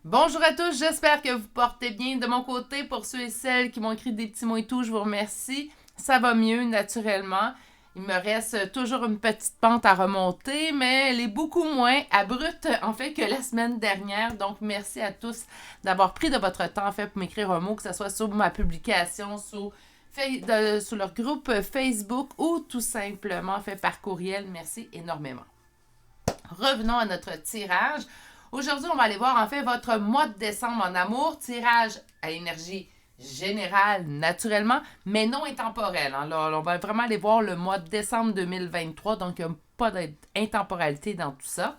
Bonjour à tous, j'espère que vous portez bien. De mon côté, pour ceux et celles qui m'ont écrit des petits mots et tout, je vous remercie. Ça va mieux naturellement. Il me reste toujours une petite pente à remonter, mais elle est beaucoup moins abrupte en fait que la semaine dernière. Donc merci à tous d'avoir pris de votre temps en fait pour m'écrire un mot, que ce soit sur ma publication, sur leur groupe Facebook ou tout simplement fait par courriel. Merci énormément. Revenons à notre tirage. Aujourd'hui, on va aller voir en fait votre mois de décembre en amour, tirage à énergie générale naturellement, mais non intemporelle. Alors, on va vraiment aller voir le mois de décembre 2023, donc il n'y a pas d'intemporalité dans tout ça.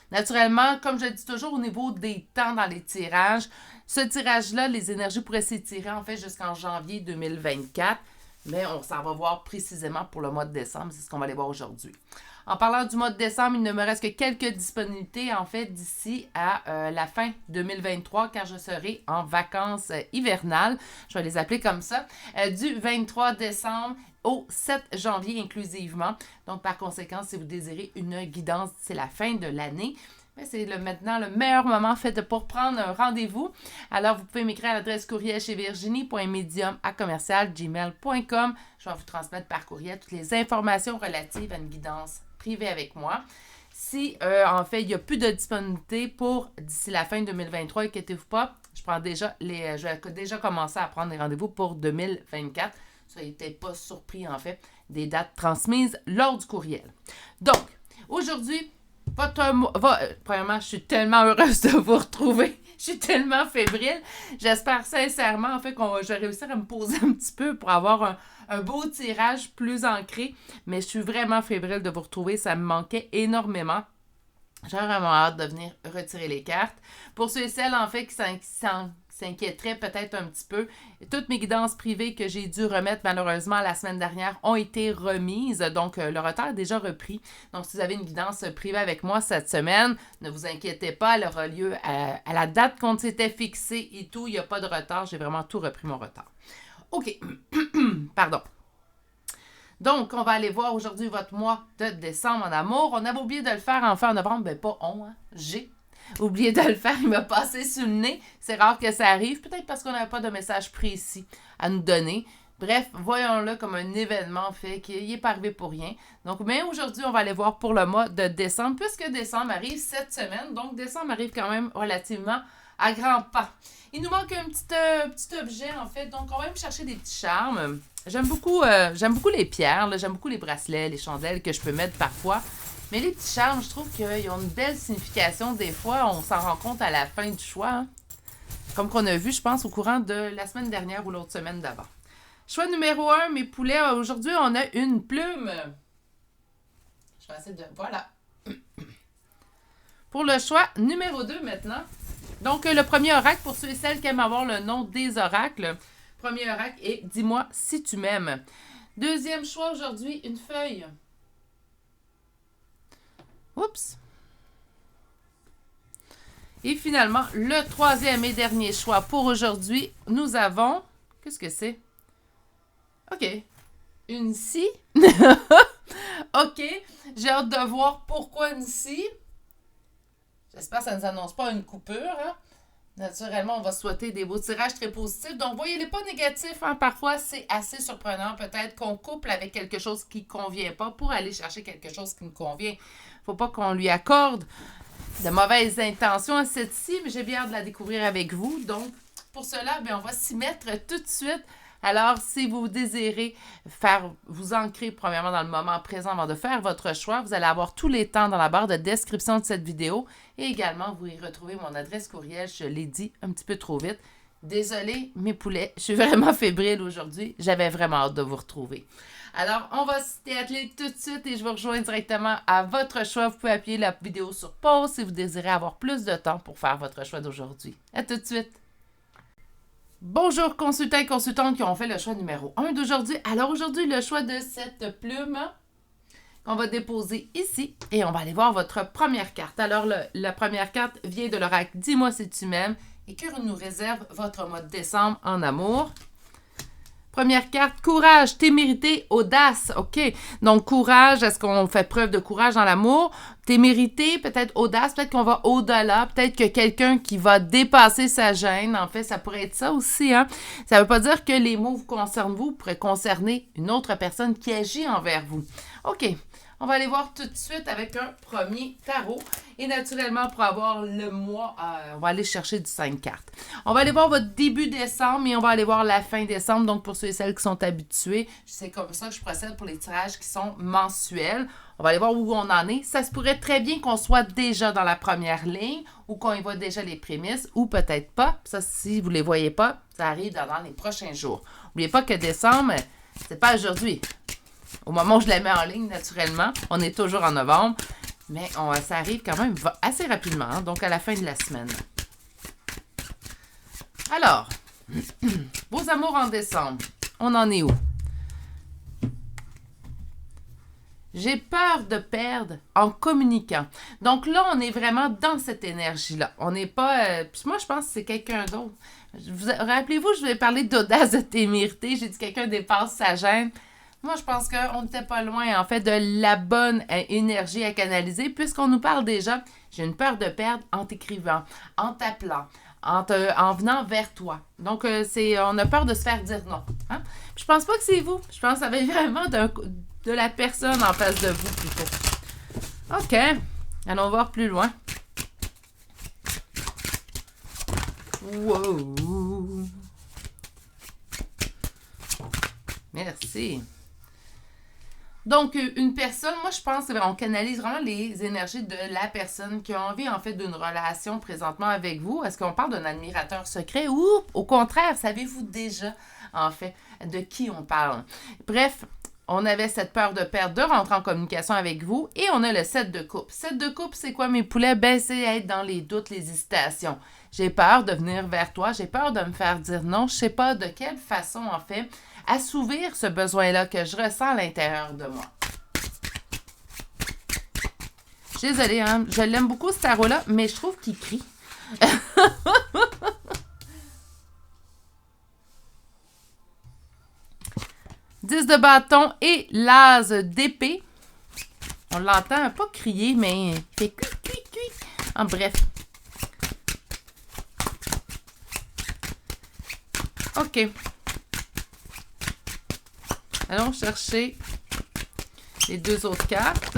Naturellement, comme je le dis toujours, au niveau des temps dans les tirages, ce tirage-là, les énergies pourraient s'étirer en fait jusqu'en janvier 2024, mais on s'en va voir précisément pour le mois de décembre, c'est ce qu'on va aller voir aujourd'hui. En parlant du mois de décembre, il ne me reste que quelques disponibilités en fait d'ici à la fin 2023 quand je serai en vacances hivernales. Je vais les appeler comme ça. Du 23 décembre au 7 janvier inclusivement. Donc par conséquent, si vous désirez une guidance d'ici la fin de l'année, c'est maintenant le meilleur moment fait pour prendre un rendez-vous. Alors, vous pouvez m'écrire à l'adresse courriel chez virginie.medium@gmail.com. Je vais vous transmettre par courriel toutes les informations relatives à une guidance privée avec moi. Si, en fait, il n'y a plus de disponibilité pour d'ici la fin 2023, inquiétez-vous pas, je vais déjà commencer à prendre des rendez-vous pour 2024. Soyez peut-être pas surpris, en fait, des dates transmises lors du courriel. Donc, aujourd'hui, premièrement, je suis tellement heureuse de vous retrouver. Je suis tellement fébrile. J'espère sincèrement, en fait, je vais réussir à me poser un petit peu pour avoir un beau tirage plus ancré. Mais je suis vraiment fébrile de vous retrouver. Ça me manquait énormément. J'ai vraiment hâte de venir retirer les cartes. Pour ceux et celles, en fait, qui s'inquiéteraient peut-être un petit peu, toutes mes guidances privées que j'ai dû remettre malheureusement la semaine dernière ont été remises. Donc, le retard est déjà repris. Donc, si vous avez une guidance privée avec moi cette semaine, ne vous inquiétez pas, elle aura lieu à la date qu'on s'était fixée et tout. Il n'y a pas de retard. J'ai vraiment tout repris mon retard. OK. Pardon. Donc, on va aller voir aujourd'hui votre mois de décembre en amour. On avait oublié de le faire en fin novembre. Ben, pas on, hein. J'ai oublié de le faire. Il m'a passé sous le nez. C'est rare que ça arrive. Peut-être parce qu'on n'avait pas de message précis à nous donner. Bref, voyons-le comme un événement fait qui n'est pas arrivé pour rien. Donc, mais aujourd'hui, on va aller voir pour le mois de décembre, puisque décembre arrive cette semaine. Donc, décembre arrive quand même relativement à grands pas. Il nous manque un petit objet, en fait. Donc, on va même chercher des petits charmes. J'aime beaucoup les pierres, là. J'aime beaucoup les bracelets, les chandelles que je peux mettre parfois. Mais les petits charmes, je trouve qu'ils ont une belle signification. Des fois, on s'en rend compte à la fin du choix. Hein. Comme qu'on a vu, je pense, au courant de la semaine dernière ou l'autre semaine d'avant. Choix numéro 1, mes poulets. Aujourd'hui, on a une plume. Je vais essayer de... Voilà. Pour le choix numéro 2 maintenant. Donc, le premier oracle, pour ceux et celles qui aiment avoir le nom des oracles. Premier oracle est « Dis-moi si tu m'aimes ». Deuxième choix aujourd'hui, une feuille. Oups. Et finalement, le troisième et dernier choix pour aujourd'hui, nous avons... Qu'est-ce que c'est? OK. Une scie. OK. J'ai hâte de voir pourquoi une scie. J'espère que ça ne nous annonce pas une coupure. Hein? Naturellement, on va souhaiter des beaux tirages très positifs. Donc, voyez-les pas négatifs. Hein? Parfois, c'est assez surprenant. Peut-être qu'on couple avec quelque chose qui ne convient pas pour aller chercher quelque chose qui nous convient. Faut pas qu'on lui accorde de mauvaises intentions à cette scie, mais j'ai bien hâte de la découvrir avec vous. Donc, pour cela, on va s'y mettre tout de suite. Alors, si vous désirez vous ancrer premièrement dans le moment présent avant de faire votre choix, vous allez avoir tous les temps dans la barre de description de cette vidéo et également, vous y retrouvez mon adresse courriel. Je l'ai dit un petit peu trop vite. Désolée, mes poulets, je suis vraiment fébrile aujourd'hui. J'avais vraiment hâte de vous retrouver. Alors, on va s'y atteler tout de suite et je vous rejoins directement à votre choix. Vous pouvez appuyer la vidéo sur pause si vous désirez avoir plus de temps pour faire votre choix d'aujourd'hui. À tout de suite! Bonjour consultants et consultantes qui ont fait le choix numéro 1 d'aujourd'hui. Alors aujourd'hui, le choix de cette plume qu'on va déposer ici et on va aller voir votre première carte. Alors la première carte vient de l'oracle « Dis-moi si tu m'aimes » et que nous réserve votre mois de décembre en amour. Première carte, courage, témérité, audace. OK. Donc, courage, est-ce qu'on fait preuve de courage dans l'amour? témérité, peut-être audace, peut-être qu'on va au-delà, peut-être que quelqu'un qui va dépasser sa gêne, en fait, ça pourrait être ça aussi, hein. Ça veut pas dire que les mots vous concernent vous, pourraient concerner une autre personne qui agit envers vous. OK. On va aller voir tout de suite avec un premier tarot. Et naturellement, pour avoir le mois, on va aller chercher du 5 cartes. On va aller voir votre début décembre et on va aller voir la fin décembre. Donc, pour ceux et celles qui sont habitués, c'est comme ça que je procède pour les tirages qui sont mensuels. On va aller voir où on en est. Ça se pourrait très bien qu'on soit déjà dans la première ligne ou qu'on y voit déjà les prémices ou peut-être pas. Ça, si vous ne les voyez pas, ça arrive dans les prochains jours. N'oubliez pas que décembre, c'est pas aujourd'hui. Au moment où je la mets en ligne, naturellement, on est toujours en novembre, mais ça arrive quand même assez rapidement, hein, donc à la fin de la semaine. Alors, vos amours en décembre, on en est où? J'ai peur de perdre en communiquant. Donc là, on est vraiment dans cette énergie-là. On n'est pas... puis moi, je pense que c'est quelqu'un d'autre. Rappelez-vous, je vais parler d'audace, de témérité. J'ai dit quelqu'un dépasse sa gêne. Moi, je pense qu'on n'était pas loin, en fait, de la bonne énergie à canaliser, puisqu'on nous parle déjà, j'ai une peur de perdre en t'écrivant, en t'appelant, en venant vers toi. Donc, on a peur de se faire dire non. Hein? Je pense pas que c'est vous. Je pense que ça va être vraiment de la personne en face de vous, plutôt. OK. Allons voir plus loin. Wow. Merci. Donc, une personne, moi, je pense qu'on canalise vraiment les énergies de la personne qui a envie, en fait, d'une relation présentement avec vous. Est-ce qu'on parle d'un admirateur secret ou, au contraire, savez-vous déjà, en fait, de qui on parle? Bref, on avait cette peur de perdre, de rentrer en communication avec vous et on a le 7 de coupe. 7 de coupe, c'est quoi, mes poulets? Ben, c'est être dans les doutes, les hésitations. J'ai peur de venir vers toi, j'ai peur de me faire dire non. Je sais pas de quelle façon, en fait, assouvir ce besoin-là que je ressens à l'intérieur de moi. Je suis désolée, hein? Je l'aime beaucoup, ce tarot-là, mais je trouve qu'il crie. 10 de bâton et l'as d'épée. On l'entend pas crier, mais il fait cuit, cuit, cuit. En bref. OK. Allons chercher les deux autres cartes.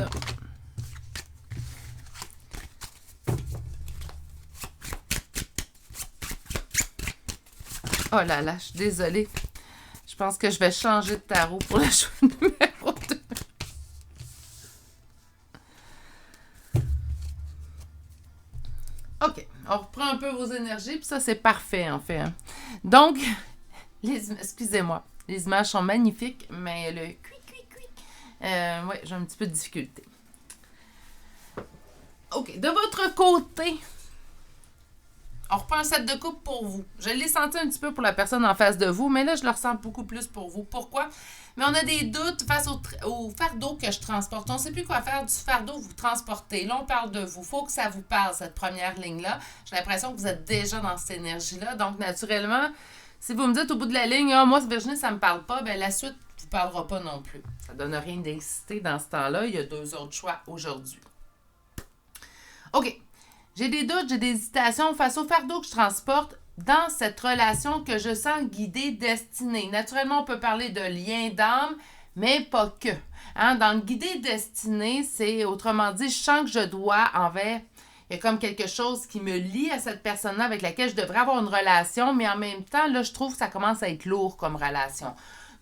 Oh là là, je suis désolée. Je pense que je vais changer de tarot pour le choix numéro 2. OK, on reprend un peu vos énergies, puis ça, c'est parfait, en fait. Hein. Donc, excusez-moi, les images sont magnifiques, mais le ouais, j'ai un petit peu de difficulté. OK, de votre côté, on reprend un 7 de coupe pour vous. Je l'ai senti un petit peu pour la personne en face de vous, mais là, je le ressens beaucoup plus pour vous. Pourquoi? Mais on a des doutes face au fardeau que je transporte. On ne sait plus quoi faire du fardeau que vous transportez. Là, on parle de vous. Il faut que ça vous parle, cette première ligne-là. J'ai l'impression que vous êtes déjà dans cette énergie-là. Donc, naturellement, si vous me dites au bout de la ligne, « Ah, moi, Virginie, ça ne me parle pas », bien, la suite ne vous parlera pas non plus. Ça ne donne rien d'incité dans ce temps-là. Il y a deux autres choix aujourd'hui. OK. J'ai des doutes, j'ai des hésitations face au fardeau que je transporte dans cette relation que je sens guidée, destinée. Naturellement, on peut parler de lien d'âme, mais pas que. Hein? Dans le guidé destiné, c'est, autrement dit, je sens que je dois envers... Il y a comme quelque chose qui me lie à cette personne-là avec laquelle je devrais avoir une relation, mais en même temps, là, je trouve que ça commence à être lourd comme relation.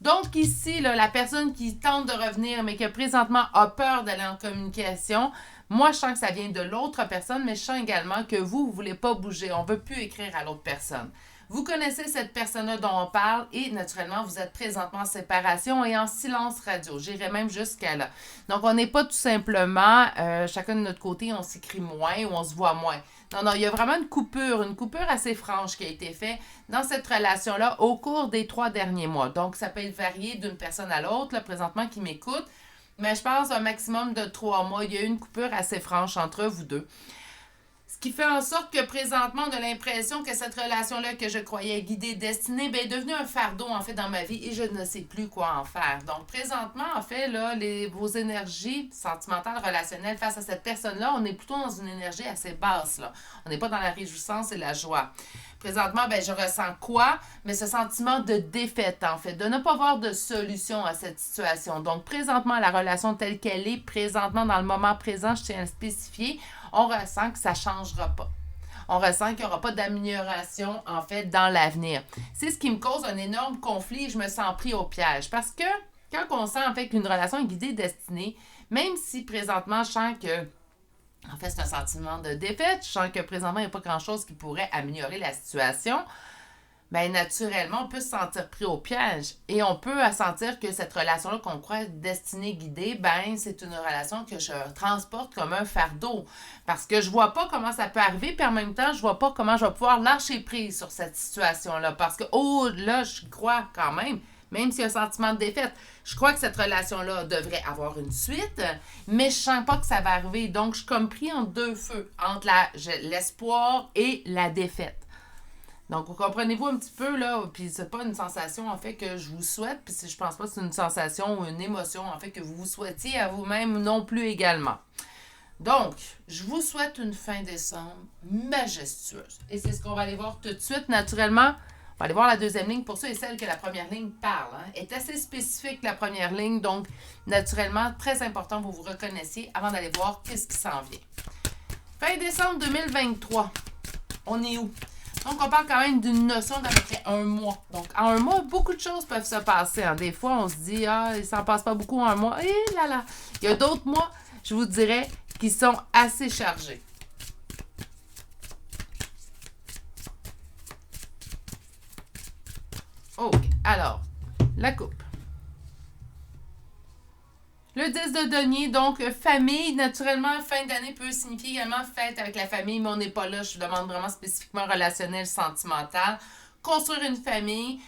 Donc ici, là, la personne qui tente de revenir, mais qui présentement a peur d'aller en communication, moi, je sens que ça vient de l'autre personne, mais je sens également que vous ne voulez pas bouger. On ne veut plus écrire à l'autre personne. Vous connaissez cette personne-là dont on parle et naturellement, vous êtes présentement en séparation et en silence radio. J'irai même jusqu'à là. Donc, on n'est pas tout simplement, chacun de notre côté, on s'écrit moins ou on se voit moins. Non, il y a vraiment une coupure assez franche qui a été faite dans cette relation-là au cours des 3 derniers mois. Donc, ça peut être varié d'une personne à l'autre, là, présentement, qui m'écoute. Mais je pense un maximum de 3 mois, il y a eu une coupure assez franche entre vous deux. Ce Ce qui fait en sorte que présentement, on a l'impression que cette relation-là que je croyais guidée, destinée, ben, est devenue un fardeau, en fait, dans ma vie et je ne sais plus quoi en faire. Donc, présentement, en fait, là, vos énergies sentimentales, relationnelles face à cette personne-là, on est plutôt dans une énergie assez basse, là. On n'est pas dans la réjouissance et la joie. Présentement, ben, je ressens quoi? Mais ce sentiment de défaite, en fait, de ne pas voir de solution à cette situation. Donc, présentement, la relation telle qu'elle est, présentement, dans le moment présent, je tiens à le spécifier, on ressent que ça ne changera pas. On ressent qu'il n'y aura pas d'amélioration, en fait, dans l'avenir. C'est ce qui me cause un énorme conflit et je me sens pris au piège. Parce que quand on sent, en fait, qu'une relation est guidée, destinée, même si présentement, je sens que en fait, c'est un sentiment de défaite. Je sens que présentement, il n'y a pas grand-chose qui pourrait améliorer la situation. Bien, naturellement, on peut se sentir pris au piège. Et on peut sentir que cette relation-là qu'on croit destinée, guidée, ben, c'est une relation que je transporte comme un fardeau. Parce que je vois pas comment ça peut arriver, puis en même temps, je vois pas comment je vais pouvoir lâcher prise sur cette situation-là. Parce que, oh, là, je crois quand même s'il y a un sentiment de défaite, je crois que cette relation-là devrait avoir une suite, mais je sens pas que ça va arriver. Donc, je suis comme pris en deux feux, entre l'espoir et la défaite. Donc, vous comprenez-vous un petit peu, là, puis c'est pas une sensation, en fait, que je vous souhaite, puis je pense pas que c'est une sensation ou une émotion, en fait, que vous souhaitiez à vous-même non plus également. Donc, je vous souhaite une fin décembre majestueuse. Et c'est ce qu'on va aller voir tout de suite, naturellement. On va aller voir la deuxième ligne pour ceux et celles que la première ligne parle. Est assez spécifique, la première ligne, donc naturellement, très important que vous vous reconnaissiez avant d'aller voir qu'est-ce qui s'en vient. Fin décembre 2023, on est où? Donc, on parle quand même d'une notion d'à peu près un mois. Donc, en un mois, beaucoup de choses peuvent se passer. Des fois, on se dit, il s'en passe pas beaucoup en un mois. Et là là! Il y a d'autres mois, je vous dirais, qui sont assez chargés. OK. Alors, la coupe. Le 10 de denier, donc famille, naturellement, fin d'année peut signifier également fête avec la famille, mais on n'est pas là, je demande vraiment spécifiquement relationnel, sentimental. Construire une famille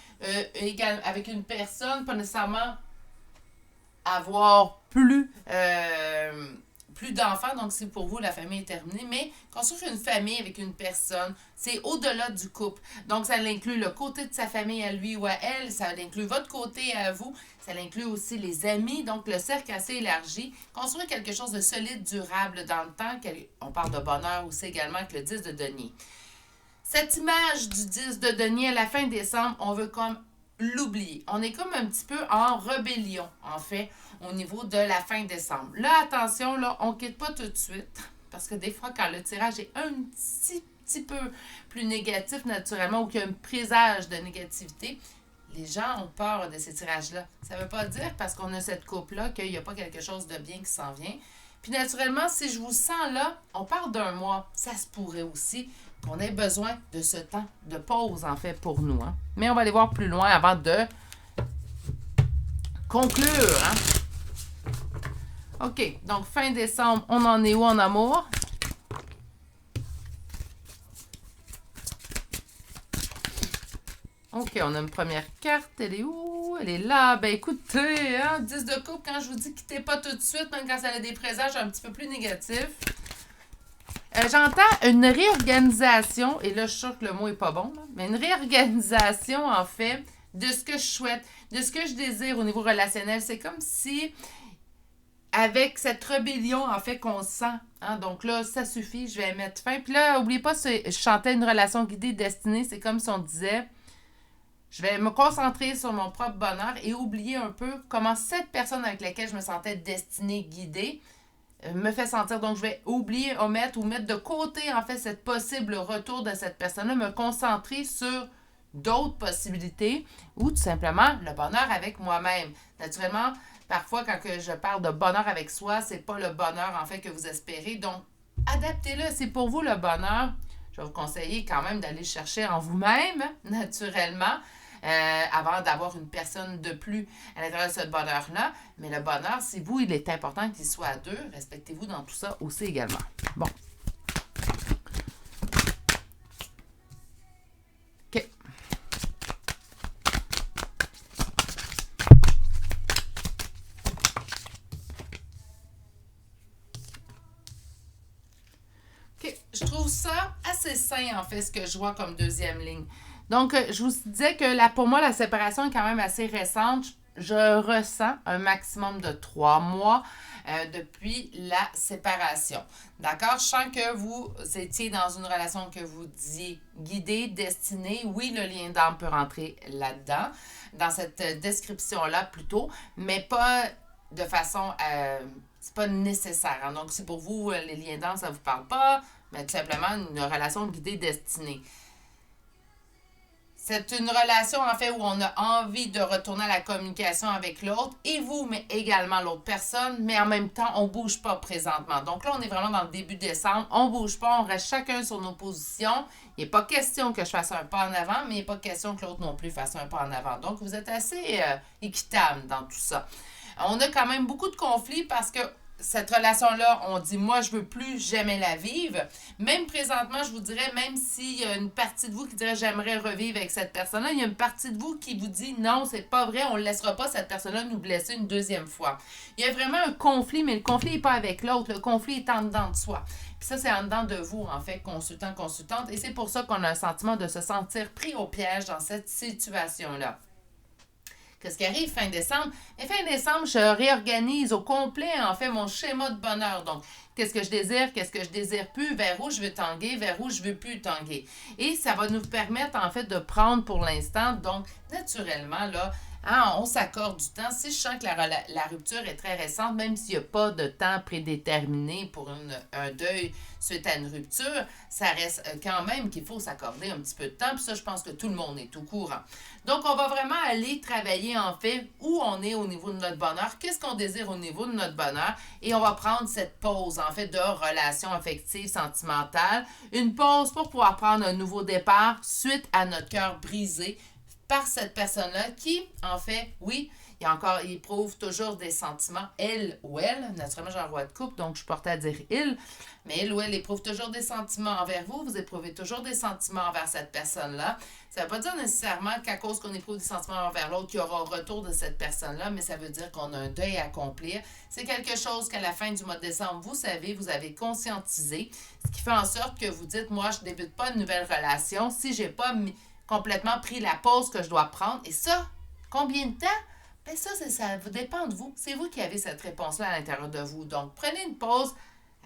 avec une personne, pas nécessairement avoir plus d'enfants, donc c'est pour vous, la famille est terminée, mais construire une famille avec une personne, c'est au-delà du couple. Donc, ça inclut le côté de sa famille à lui ou à elle, ça inclut votre côté à vous, ça inclut aussi les amis, donc le cercle assez élargi. Construire quelque chose de solide, durable dans le temps, on parle de bonheur aussi également avec le 10 de denier. Cette image du 10 de denier à la fin décembre, on veut comme l'oublier. On est comme un petit peu en rébellion, en fait, au niveau de la fin décembre. Là, attention, là, on ne quitte pas tout de suite, parce que des fois, quand le tirage est un petit peu plus négatif, naturellement, ou qu'il y a un présage de négativité, les gens ont peur de ces tirages-là. Ça ne veut pas dire, parce qu'on a cette coupe-là, qu'il n'y a pas quelque chose de bien qui s'en vient. Puis naturellement, si je vous sens là, on parle d'un mois. Ça se pourrait aussi qu'on ait besoin de ce temps de pause, en fait, pour nous. Mais on va aller voir plus loin avant de conclure. OK, donc fin décembre, on en est où en amour? OK, on a une première carte. Elle est où? Elle est là. Ben écoutez, 10 de coupe, quand je vous dis quittez pas tout de suite, même quand ça a des présages un petit peu plus négatifs. J'entends une réorganisation, et là, je suis sûre que le mot est pas bon, là, mais une réorganisation, en fait, de ce que je souhaite, de ce que je désire au niveau relationnel. C'est comme si, avec cette rébellion, en fait, qu'on sent, donc là, ça suffit, je vais mettre fin. Puis là, n'oubliez pas, je chantais une relation guidée, destinée, c'est comme si on disait, je vais me concentrer sur mon propre bonheur et oublier un peu comment cette personne avec laquelle je me sentais destinée, guidée, me fait sentir. Donc, je vais oublier, omettre ou mettre de côté, en fait, cette possible retour de cette personne-là, me concentrer sur d'autres possibilités ou tout simplement le bonheur avec moi-même. Naturellement, parfois, quand je parle de bonheur avec soi, c'est pas le bonheur, en fait, que vous espérez. Donc, adaptez-le. C'est pour vous le bonheur. Je vais vous conseiller quand même d'aller chercher en vous-même, naturellement, avant d'avoir une personne de plus à l'intérieur de ce bonheur-là. Mais le bonheur, c'est vous, il est important qu'il soit à deux. Respectez-vous dans tout ça aussi également. Bon. OK. OK. je trouve ça assez sain, en fait, ce que je vois comme deuxième ligne. Donc, je vous disais que pour moi, la séparation est quand même assez récente. Je ressens un maximum de 3 mois depuis la séparation. D'accord? Je sens que vous étiez dans une relation que vous disiez guidée, destinée. Oui, le lien d'âme peut rentrer là-dedans, dans cette description-là plutôt, mais pas de façon... c'est pas nécessaire. Hein? Donc, si pour vous, les liens d'âme, ça vous parle pas, mais tout simplement une relation guidée, destinée. C'est une relation, en fait, où on a envie de retourner à la communication avec l'autre, et vous, mais également l'autre personne, mais en même temps, on ne bouge pas présentement. Donc là, on est vraiment dans le début décembre, on ne bouge pas, on reste chacun sur nos positions. Il n'est pas question que je fasse un pas en avant, mais il n'est pas question que l'autre non plus fasse un pas en avant. Donc, vous êtes assez équitable dans tout ça. On a quand même beaucoup de conflits parce que cette relation-là, on dit, moi, je veux plus jamais la vivre. Même présentement, je vous dirais, même s'il y a une partie de vous qui dirait, j'aimerais revivre avec cette personne-là, il y a une partie de vous qui vous dit, non, c'est pas vrai, on ne laissera pas cette personne-là nous blesser une deuxième fois. Il y a vraiment un conflit, mais le conflit n'est pas avec l'autre, le conflit est en dedans de soi. Puis ça, c'est en dedans de vous, en fait, consultant, consultante, et c'est pour ça qu'on a un sentiment de se sentir pris au piège dans cette situation-là. Qu'est-ce qui arrive fin décembre? Et fin décembre, je réorganise au complet, en fait, mon schéma de bonheur. Donc, qu'est-ce que je désire plus, vers où je veux tanguer, vers où je veux plus tanguer. Et ça va nous permettre, en fait, de prendre pour l'instant, donc, naturellement, là, on s'accorde du temps. Si je sens que la rupture est très récente, même s'il n'y a pas de temps prédéterminé pour un deuil suite à une rupture, ça reste quand même qu'il faut s'accorder un petit peu de temps. Puis ça, je pense que tout le monde est au courant. Donc, on va vraiment aller travailler, en fait, où on est au niveau de notre bonheur, qu'est-ce qu'on désire au niveau de notre bonheur, et on va prendre cette pause, en fait, de relation affective, sentimentale, une pause pour pouvoir prendre un nouveau départ suite à notre cœur brisé par cette personne-là qui, en fait, oui, il éprouve toujours des sentiments, elle ou elle. Naturellement, j'ai un roi de coupe, donc je porte à dire il. Mais elle ou elle éprouve toujours des sentiments envers vous. Vous éprouvez toujours des sentiments envers cette personne-là. Ça ne veut pas dire nécessairement qu'à cause qu'on éprouve des sentiments envers l'autre, qu'il y aura un retour de cette personne-là, mais ça veut dire qu'on a un deuil à accomplir. C'est quelque chose qu'à la fin du mois de décembre, vous savez, vous avez conscientisé, ce qui fait en sorte que vous dites, moi, je ne débute pas une nouvelle relation si je n'ai pas complètement pris la pause que je dois prendre. Et ça, combien de temps? Ben ça vous dépend de vous. C'est vous qui avez cette réponse-là à l'intérieur de vous. Donc, prenez une pause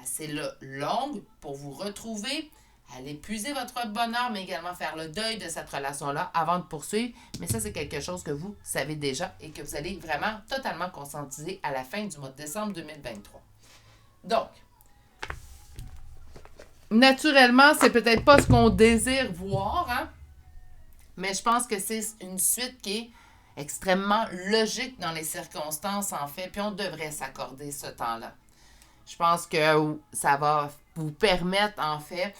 assez longue pour vous retrouver, aller puiser votre bonheur, mais également faire le deuil de cette relation-là avant de poursuivre. Mais ça, c'est quelque chose que vous savez déjà et que vous allez vraiment totalement conscientiser à la fin du mois de décembre 2023. Donc, naturellement, c'est peut-être pas ce qu'on désire voir, hein? Mais je pense que c'est une suite qui est extrêmement logique dans les circonstances, en fait, puis on devrait s'accorder ce temps-là. Je pense que ça va vous permettre, en fait,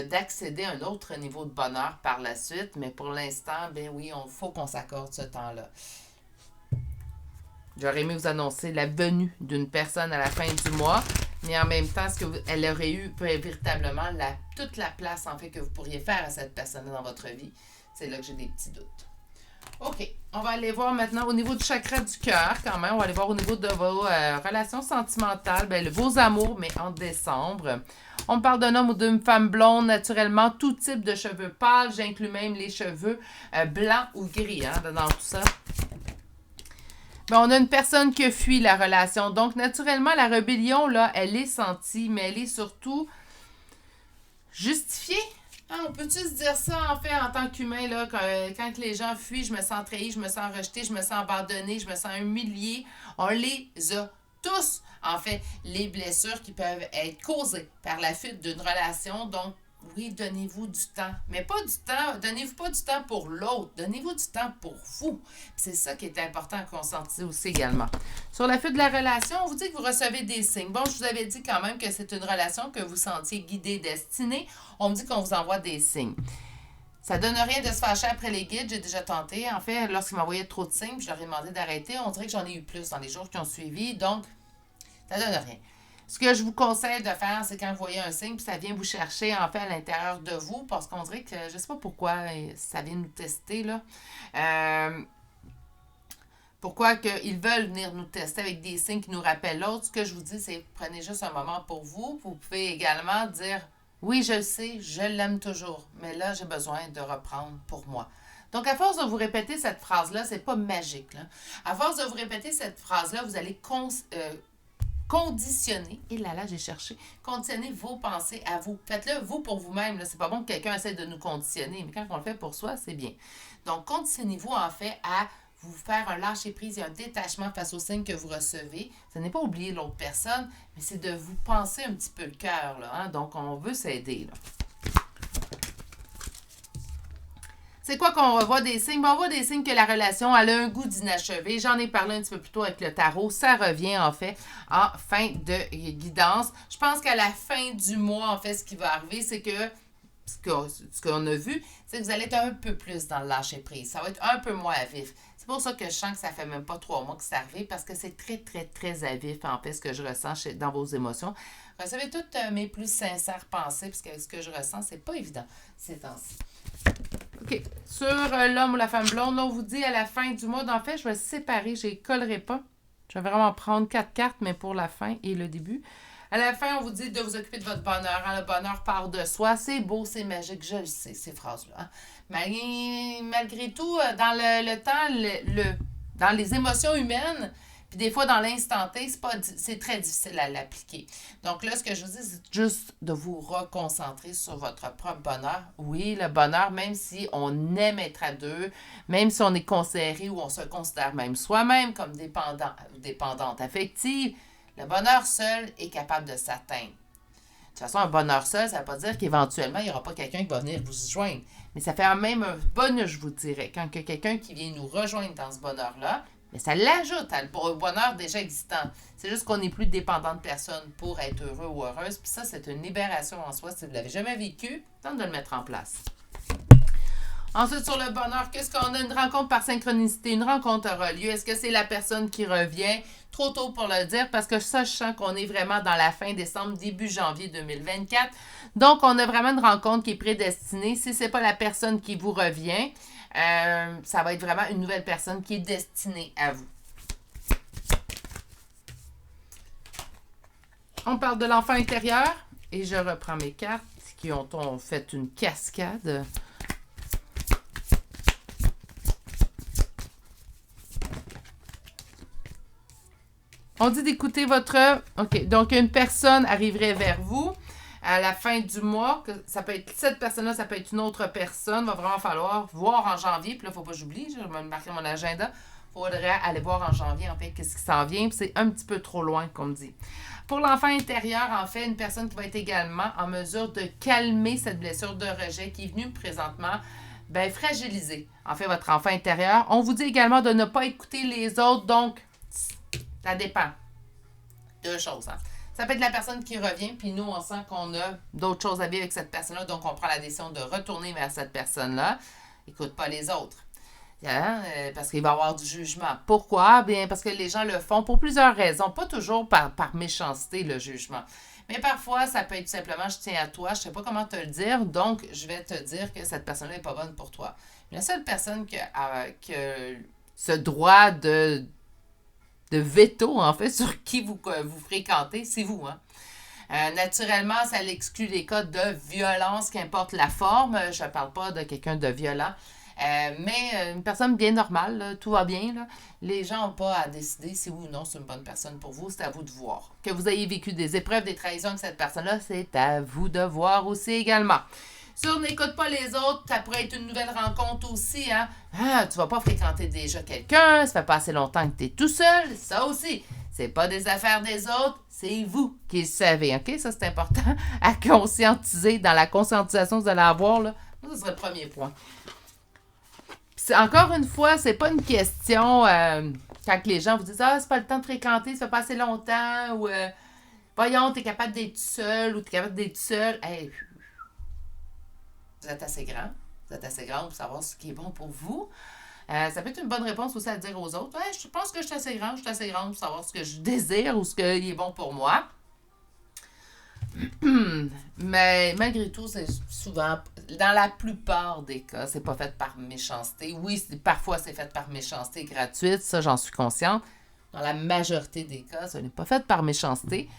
d'accéder à un autre niveau de bonheur par la suite, mais pour l'instant, ben oui, il faut qu'on s'accorde ce temps-là. J'aurais aimé vous annoncer la venue d'une personne à la fin du mois, mais en même temps, est-ce qu'elle aurait eu véritablement toute la place, en fait, que vous pourriez faire à cette personne dans votre vie? C'est là que j'ai des petits doutes. OK, on va aller voir maintenant au niveau du chakra du cœur, quand même. On va aller voir au niveau de vos relations sentimentales, vos amours, mais en décembre. On parle d'un homme ou d'une femme blonde, naturellement, tout type de cheveux pâles. J'inclus même les cheveux blancs ou gris, hein, dans tout ça. On a une personne qui fuit la relation. Donc, naturellement, la rébellion, là, elle est sentie, mais elle est surtout justifiée. On peut-tu se dire ça, en fait, en tant qu'humain, là, quand les gens fuient, je me sens trahi, je me sens rejeté, je me sens abandonné, je me sens humilié. On les a tous, en fait, les blessures qui peuvent être causées par la fuite d'une relation. Donc, oui, donnez-vous du temps. Mais pas du temps, donnez-vous pas du temps pour l'autre, donnez-vous du temps pour vous. C'est ça qui est important à conscientiser aussi également. Sur la fuite de la relation, on vous dit que vous recevez des signes. Bon, je vous avais dit quand même que c'est une relation que vous sentiez guidée, destinée. On me dit qu'on vous envoie des signes. Ça donne rien de se fâcher après les guides, j'ai déjà tenté. En fait, lorsqu'ils m'envoyaient trop de signes, je leur ai demandé d'arrêter. On dirait que j'en ai eu plus dans les jours qui ont suivi, donc ça donne rien. Ce que je vous conseille de faire, c'est quand vous voyez un signe, puis ça vient vous chercher, en fait, à l'intérieur de vous, parce qu'on dirait que, je ne sais pas pourquoi, ça vient nous tester, là. Pourquoi qu'ils veulent venir nous tester avec des signes qui nous rappellent l'autre. Ce que je vous dis, c'est prenez juste un moment pour vous. Vous pouvez également dire, Oui, je le sais, je l'aime toujours, mais là, j'ai besoin de reprendre pour moi. Donc, à force de vous répéter cette phrase-là, c'est pas magique, là. À force de vous répéter cette phrase-là, vous allez conditionner, et là, j'ai cherché, conditionner vos pensées à vous. Faites-le, vous, pour vous-même. Là. C'est pas bon que quelqu'un essaie de nous conditionner, mais quand on le fait pour soi, c'est bien. Donc, conditionnez-vous, en fait, à vous faire un lâcher-prise et un détachement face aux signes que vous recevez. Ce n'est pas oublier l'autre personne, mais c'est de vous penser un petit peu le cœur, là. Hein? Donc, on veut s'aider, là. C'est quoi qu'on revoit des signes? On voit des signes que la relation elle a un goût d'inachevé. J'en ai parlé un petit peu plus tôt avec le tarot. Ça revient en fait en fin de guidance. Je pense qu'à la fin du mois, en fait, ce qui va arriver, c'est que ce qu'on a vu, c'est que vous allez être un peu plus dans le lâcher-prise. Ça va être un peu moins à vif. C'est pour ça que je sens que ça fait même pas 3 mois que c'est arrivé, parce que c'est très, très, très à vif, en fait, ce que je ressens dans vos émotions. Recevez toutes mes plus sincères pensées, parce que ce que je ressens, c'est pas évident ces temps-ci. OK. Sur l'homme ou la femme blonde, on vous dit à la fin du mois, en fait, je vais séparer, je ne les collerai pas. Je vais vraiment prendre 4 cartes, mais pour la fin et le début. À la fin, on vous dit de vous occuper de votre bonheur. Hein? Le bonheur part de soi. C'est beau, c'est magique, je le sais, ces phrases-là. Hein? Malgré tout, dans le temps, dans les émotions humaines, puis des fois, dans l'instant T, c'est très difficile à l'appliquer. Donc là, ce que je vous dis, c'est juste de vous reconcentrer sur votre propre bonheur. Oui, le bonheur, même si on aime être à deux, même si on est considéré ou on se considère même soi-même comme dépendante affective, le bonheur seul est capable de s'atteindre. De toute façon, un bonheur seul, ça ne veut pas dire qu'éventuellement, il n'y aura pas quelqu'un qui va venir vous joindre. Mais ça fait même un bonus, je vous dirais, quand il y a quelqu'un qui vient nous rejoindre dans ce bonheur-là, mais ça l'ajoute au bonheur déjà existant. C'est juste qu'on n'est plus dépendant de personne pour être heureux ou heureuse. Puis ça, c'est une libération en soi. Si vous ne l'avez jamais vécu, tente de le mettre en place. Ensuite, sur le bonheur, qu'est-ce qu'on a? Une rencontre par synchronicité. Une rencontre aura lieu. Est-ce que c'est la personne qui revient? Trop tôt pour le dire, parce que ça, je sens qu'on est vraiment dans la fin décembre, début janvier 2024. Donc, on a vraiment une rencontre qui est prédestinée. Si ce n'est pas la personne qui vous revient, ça va être vraiment une nouvelle personne qui est destinée à vous. On parle de l'enfant intérieur et je reprends mes cartes qui ont fait une cascade. On dit d'écouter votre... OK, donc une personne arriverait vers vous à la fin du mois. Ça peut être cette personne-là, ça peut être une autre personne. Il va vraiment falloir voir en janvier. Puis là, il ne faut pas que j'oublie, je vais marquer mon agenda. Il faudrait aller voir en janvier, en fait, qu'est-ce qui s'en vient. Puis c'est un petit peu trop loin, comme dit. Pour l'enfant intérieur, en fait, une personne qui va être également en mesure de calmer cette blessure de rejet qui est venue présentement fragiliser, en fait, votre enfant intérieur. On vous dit également de ne pas écouter les autres, donc ça dépend. 2 choses. Hein. Ça peut être la personne qui revient, puis nous, on sent qu'on a d'autres choses à vivre avec cette personne-là, donc on prend la décision de retourner vers cette personne-là. Écoute pas les autres. Hein? Parce qu'il va y avoir du jugement. Pourquoi? Bien, parce que les gens le font pour plusieurs raisons. Pas toujours par méchanceté, le jugement. Mais parfois, ça peut être tout simplement, je tiens à toi, je ne sais pas comment te le dire, donc je vais te dire que cette personne-là n'est pas bonne pour toi. Mais la seule personne qui a ce droit de veto, en fait, sur qui vous fréquentez, c'est vous. Hein? Naturellement, ça exclut les cas de violence, qu'importe la forme. Je ne parle pas de quelqu'un de violent. Mais une personne bien normale, là, tout va bien. Là. Les gens n'ont pas à décider si oui ou non c'est une bonne personne pour vous. C'est à vous de voir. Que vous ayez vécu des épreuves, des trahisons avec cette personne-là, c'est à vous de voir aussi également. Sur n'écoute pas les autres, ça pourrait être une nouvelle rencontre aussi. Hein? Ah, tu vas pas fréquenter déjà quelqu'un, ça fait pas assez longtemps que tu es tout seul. Ça aussi, c'est pas des affaires des autres, c'est vous qui le savez. OK? Ça, c'est important à conscientiser. Dans la conscientisation que vous allez avoir, là, ça serait le premier point. Encore une fois, c'est pas une question quand les gens vous disent « Ah, c'est pas le temps de fréquenter, ça fait pas assez longtemps » ou « Voyons, t'es capable d'être seul » ou « T'es capable d'être seul. » Hey, vous êtes assez grand. Vous êtes assez grand pour savoir ce qui est bon pour vous. Ça peut être une bonne réponse aussi à dire aux autres. Ouais, je pense que je suis assez grand, je suis assez grande pour savoir ce que je désire ou ce qui est bon pour moi. Mais malgré tout, c'est souvent, dans la plupart des cas, c'est pas fait par méchanceté. Oui, parfois c'est fait par méchanceté gratuite, ça j'en suis consciente. Dans la majorité des cas, ça n'est pas fait par méchanceté.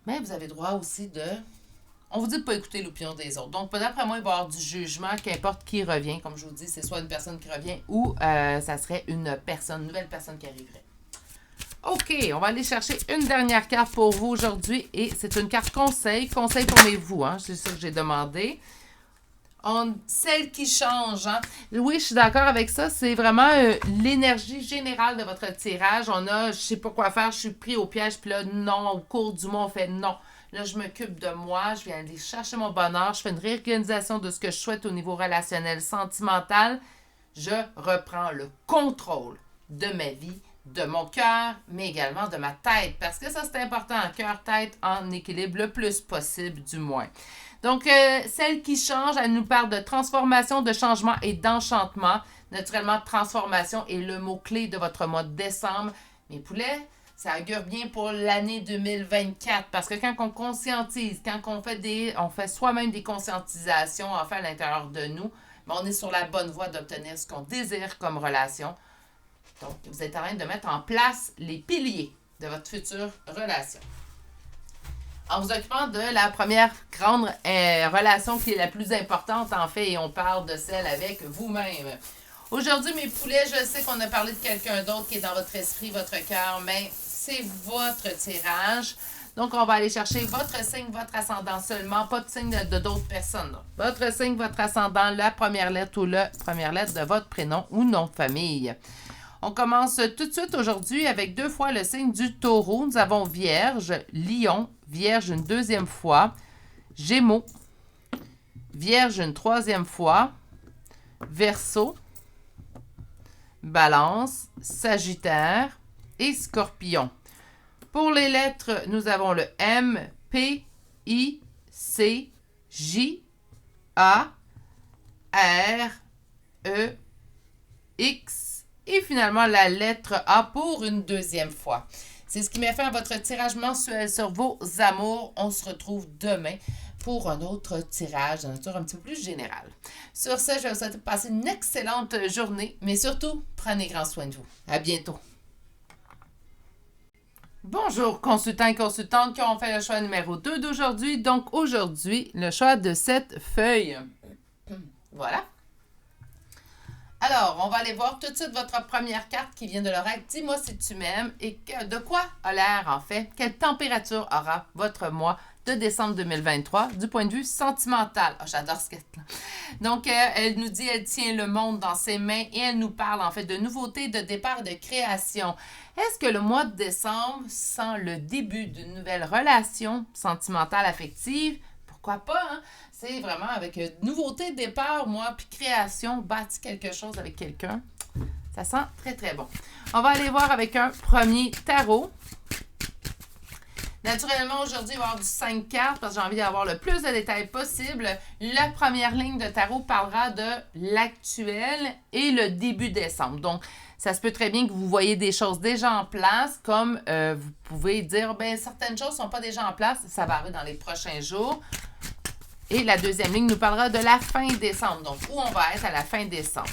Mais vous avez droit aussi de on vous dit de ne pas écouter l'opinion des autres. Donc, d'après moi, il va y avoir du jugement, qu'importe qui revient. Comme je vous dis, c'est soit une personne qui revient ou ça serait une nouvelle personne qui arriverait. OK, on va aller chercher une dernière carte pour vous aujourd'hui. Et c'est une carte conseil. Conseil pour mes vous, hein. C'est ça que j'ai demandé. Celle qui change, hein? Oui, je suis d'accord avec ça. C'est vraiment l'énergie générale de votre tirage. On a, je sais pas quoi faire, je suis pris au piège. Puis là, non, au cours du mois, on fait non. Là, je m'occupe de moi. Je viens aller chercher mon bonheur. Je fais une réorganisation de ce que je souhaite au niveau relationnel, sentimental. Je reprends le contrôle de ma vie, de mon cœur, mais également de ma tête. Parce que ça, c'est important. Cœur, tête, en équilibre le plus possible, du moins. Donc, celle qui change, elle nous parle de transformation, de changement et d'enchantement. Naturellement, transformation est le mot-clé de votre mois de décembre. Mes poulets, ça augure bien pour l'année 2024. Parce que quand on conscientise, quand on fait soi-même des conscientisations, en fait, à l'intérieur de nous, on est sur la bonne voie d'obtenir ce qu'on désire comme relation. Donc, vous êtes en train de mettre en place les piliers de votre future relation. En vous occupant de la première grande relation qui est la plus importante, en fait, et on parle de celle avec vous-même. Aujourd'hui, mes poulets, je sais qu'on a parlé de quelqu'un d'autre qui est dans votre esprit, votre cœur, mais c'est votre tirage. Donc, on va aller chercher votre signe, votre ascendant seulement, pas de signe de d'autres personnes. Non. Votre signe, votre ascendant, la première lettre ou la première lettre de votre prénom ou nom de famille. On commence tout de suite aujourd'hui avec 2 fois le signe du taureau. Nous avons Vierge, Lion, Vierge une 2e fois, Gémeaux, Vierge une 3e fois, Verseau, Balance, Sagittaire et Scorpion. Pour les lettres, nous avons le M, P, I, C, J, A, R, E, X, et finalement, la lettre A pour une 2e fois. C'est ce qui met fin à votre tirage mensuel sur vos amours. On se retrouve demain pour un autre tirage de nature un petit peu plus générale. Sur ce, je vais vous souhaiter de passer une excellente journée, mais surtout, prenez grand soin de vous. À bientôt. Bonjour, consultants et consultantes qui ont fait le choix numéro 2 d'aujourd'hui. Donc, aujourd'hui, le choix de cette feuille. Voilà. Alors, on va aller voir tout de suite votre première carte qui vient de l'oracle. Dis-moi si tu m'aimes et de quoi a l'air, en fait, quelle température aura votre mois de décembre 2023 du point de vue sentimental. Oh, j'adore ce carte-là. Donc, elle nous dit, elle tient le monde dans ses mains et elle nous parle, en fait, de nouveautés, de départ, de création. Est-ce que le mois de décembre sent le début d'une nouvelle relation sentimentale affective? Pourquoi pas, hein? C'est vraiment avec nouveauté, départ, moi, puis création, bâtir quelque chose avec quelqu'un. Ça sent très, très bon. On va aller voir avec un premier tarot. Naturellement, aujourd'hui, il va y avoir du 5 cartes parce que j'ai envie d'avoir le plus de détails possible. La première ligne de tarot parlera de l'actuel et le début décembre. Donc, ça se peut très bien que vous voyez des choses déjà en place, comme vous pouvez dire, bien, certaines choses ne sont pas déjà en place. Ça va arriver dans les prochains jours. Et la deuxième ligne nous parlera de la fin décembre. Donc, où on va être à la fin décembre.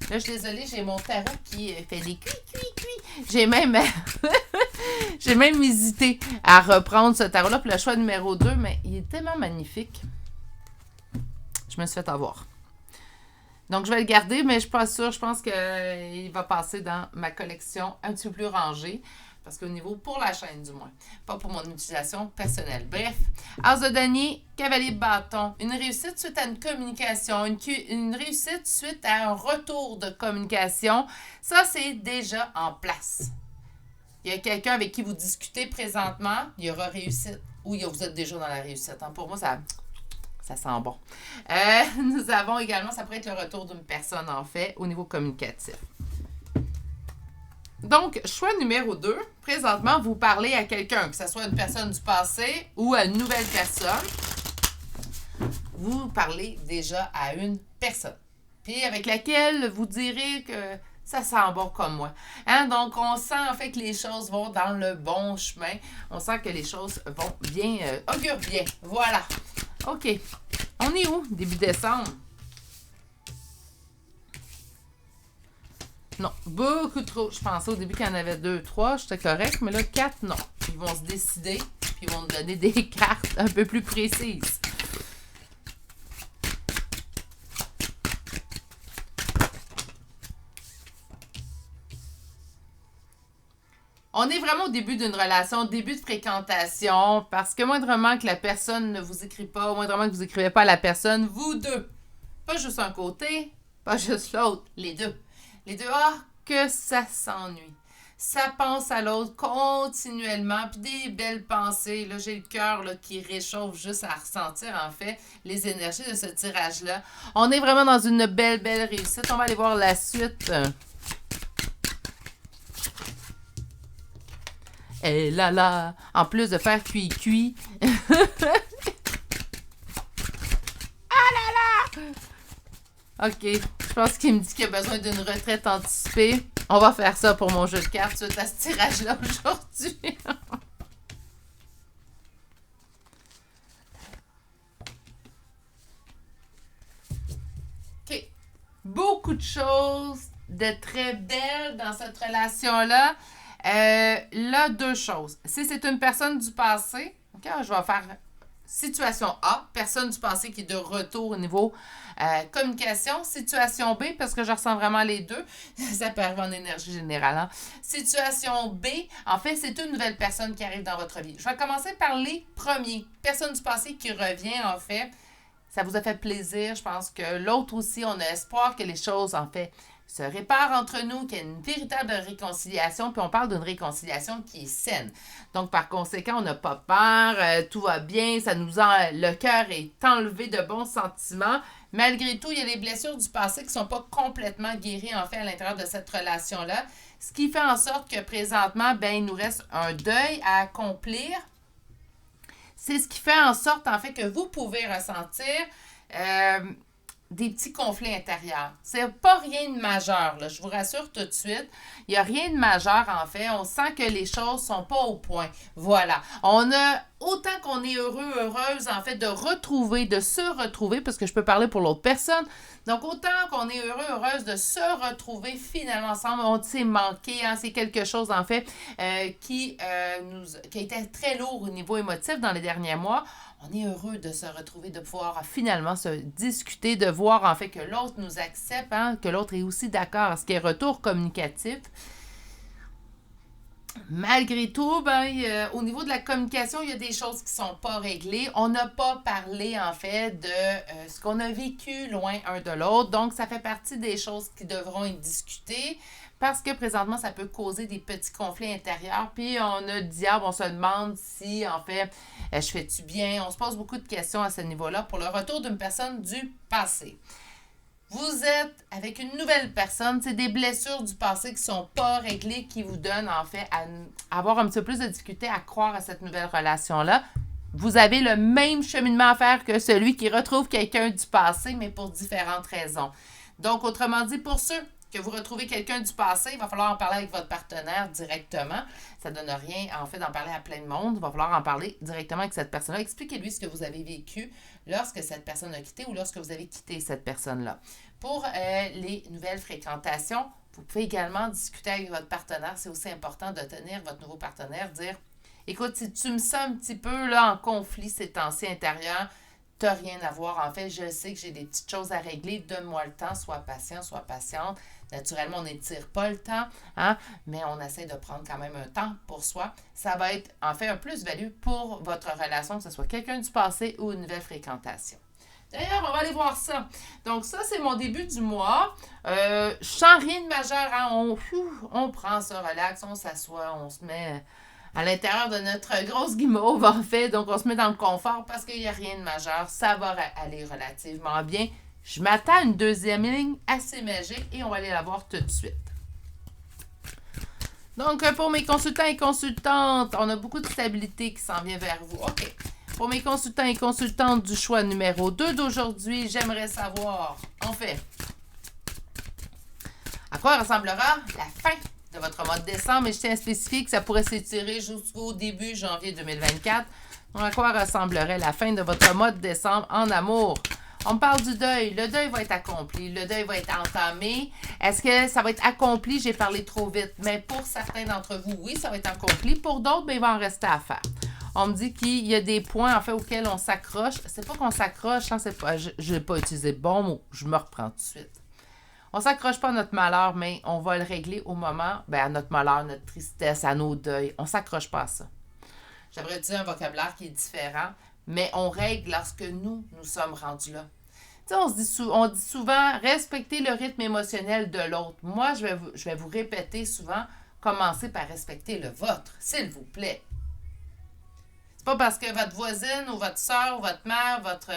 Là, je suis désolée, j'ai mon tarot qui fait des cuits. J'ai même hésité à reprendre ce tarot-là pour le choix numéro 2, mais il est tellement magnifique. Je me suis fait avoir. Donc, je vais le garder, mais je ne suis pas sûre. Je pense qu'il va passer dans ma collection un petit peu plus rangée. Parce qu'au niveau, pour la chaîne du moins, pas pour mon utilisation personnelle. Bref, As de denier, cavalier de bâton, une réussite suite à une communication, une réussite suite à un retour de communication, ça c'est déjà en place. Il y a quelqu'un avec qui vous discutez présentement, il y aura réussite, ou vous êtes déjà dans la réussite. Hein? Pour moi, ça sent bon. Nous avons également, ça pourrait être le retour d'une personne en fait, au niveau communicatif. Donc, choix numéro 2, présentement, vous parlez à quelqu'un, que ce soit une personne du passé ou à une nouvelle personne. Vous parlez déjà à une personne. Puis avec laquelle vous direz que ça sent bon comme moi. Hein? Donc, on sent en fait que les choses vont dans le bon chemin. On sent que les choses vont bien, augurent bien. Voilà. OK. On est où? Début décembre. Non, beaucoup trop. Je pensais au début qu'il y en avait 2, 3, j'étais correct, mais là, 4, non. Ils vont se décider, puis ils vont nous donner des cartes un peu plus précises. On est vraiment au début d'une relation, au début de fréquentation, parce que moindrement que la personne ne vous écrit pas, moindrement que vous n'écrivez pas à la personne, vous deux, pas juste un côté, pas juste l'autre, les deux. Les deux, que ça s'ennuie. Ça pense à l'autre continuellement, puis des belles pensées. Là, j'ai le cœur qui réchauffe juste à ressentir, en fait, les énergies de ce tirage-là. On est vraiment dans une belle réussite. On va aller voir la suite. Et là, en plus de faire cuit. OK, je pense qu'il me dit qu'il a besoin d'une retraite anticipée. On va faire ça pour mon jeu de cartes suite à ce tirage-là aujourd'hui. OK. Beaucoup de choses de très belles dans cette relation-là. Là, deux choses. Si c'est une personne du passé, OK, je vais faire situation A, personne du passé qui est de retour au niveau communication. Situation B, parce que je ressens vraiment les deux. Ça peut arriver en énergie générale. Hein? Situation B, en fait, c'est une nouvelle personne qui arrive dans votre vie. Je vais commencer par les premiers. Personne du passé qui revient, en fait. Ça vous a fait plaisir. Je pense que l'autre aussi, on a espoir que les choses, en fait, se réparent entre nous, qu'il y ait une véritable réconciliation, puis on parle d'une réconciliation qui est saine. Donc, par conséquent, on n'a pas peur, tout va bien, le cœur est enlevé de bons sentiments. Malgré tout, il y a les blessures du passé qui ne sont pas complètement guéries, en fait, à l'intérieur de cette relation-là. Ce qui fait en sorte que présentement, il nous reste un deuil à accomplir. C'est ce qui fait en sorte, en fait, que vous pouvez ressentir des petits conflits intérieurs. C'est pas rien de majeur, là, je vous rassure tout de suite. Il n'y a rien de majeur, en fait. On sent que les choses sont pas au point. Voilà. On a, autant qu'on est heureuse, en fait, de se retrouver, parce que je peux parler pour l'autre personne. Donc, autant qu'on est heureuse de se retrouver finalement ensemble, on s'est manqué, hein, c'est quelque chose, en fait, qui a été très lourd au niveau émotif dans les derniers mois. On est heureux de se retrouver, de pouvoir finalement se discuter, de voir en fait que l'autre nous accepte, hein, que l'autre est aussi d'accord à ce qui est retour communicatif. Malgré tout, au niveau de la communication, il y a des choses qui ne sont pas réglées. On n'a pas parlé, en fait, de ce qu'on a vécu loin un de l'autre. Donc, ça fait partie des choses qui devront être discutées parce que présentement, ça peut causer des petits conflits intérieurs. Puis, on a le diable, on se demande si, en fait, je fais-tu bien? On se pose beaucoup de questions à ce niveau-là pour le retour d'une personne du passé. Vous êtes avec une nouvelle personne, c'est des blessures du passé qui ne sont pas réglées, qui vous donnent en fait à avoir un petit peu plus de difficulté à croire à cette nouvelle relation-là. Vous avez le même cheminement à faire que celui qui retrouve quelqu'un du passé, mais pour différentes raisons. Donc, autrement dit, pour ceux que vous retrouvez quelqu'un du passé, il va falloir en parler avec votre partenaire directement. Ça ne donne rien, en fait, d'en parler à plein de monde. Il va falloir en parler directement avec cette personne-là. Expliquez-lui ce que vous avez vécu lorsque cette personne a quitté ou lorsque vous avez quitté cette personne-là. Pour les nouvelles fréquentations, vous pouvez également discuter avec votre partenaire. C'est aussi important de tenir votre nouveau partenaire, dire « Écoute, si tu me sens un petit peu là en conflit ces temps-ci intérieurs, tu n'as rien à voir. En fait, je sais que j'ai des petites choses à régler. Donne-moi le temps. Sois patient, sois patiente. » Naturellement, on n'étire pas le temps, hein, mais on essaie de prendre quand même un temps pour soi. Ça va être en fait un plus-value pour votre relation, que ce soit quelqu'un du passé ou une nouvelle fréquentation. D'ailleurs, on va aller voir ça. Donc, ça, c'est mon début du mois. Je sens rien de majeur. Hein? On prend ça, relax, on s'assoit, on se met à l'intérieur de notre grosse guimauve, en fait. Donc, on se met dans le confort parce qu'il n'y a rien de majeur. Ça va aller relativement bien. Je m'attends à une deuxième ligne assez magique et on va aller la voir tout de suite. Donc, pour mes consultants et consultantes, on a beaucoup de stabilité qui s'en vient vers vous. OK. Pour mes consultants et consultantes du choix numéro 2 d'aujourd'hui, j'aimerais savoir, en fait, à quoi ressemblera la fin de votre mois de décembre. Et je tiens à spécifier que ça pourrait s'étirer jusqu'au début janvier 2024. Donc, à quoi ressemblerait la fin de votre mois de décembre en amour? On me parle du deuil. Le deuil va être accompli. Le deuil va être entamé. Est-ce que ça va être accompli? J'ai parlé trop vite. Mais pour certains d'entre vous, oui, ça va être accompli. Pour d'autres, il va en rester à faire. On me dit qu'il y a des points, en fait, auxquels on s'accroche. C'est pas qu'on s'accroche, hein, c'est pas... Je n'ai pas utilisé le bon mot. Je me reprends tout de suite. On s'accroche pas à notre malheur, mais on va le régler au moment, à notre malheur, notre tristesse, à nos deuils. On s'accroche pas à ça. J'aimerais utiliser un vocabulaire qui est différent, mais on règle lorsque nous sommes rendus là. Tu sais, on dit souvent, respecter le rythme émotionnel de l'autre. Moi, je vais vous répéter souvent, commencez par respecter le vôtre, s'il vous plaît. C'est pas parce que votre voisine ou votre soeur ou votre mère, votre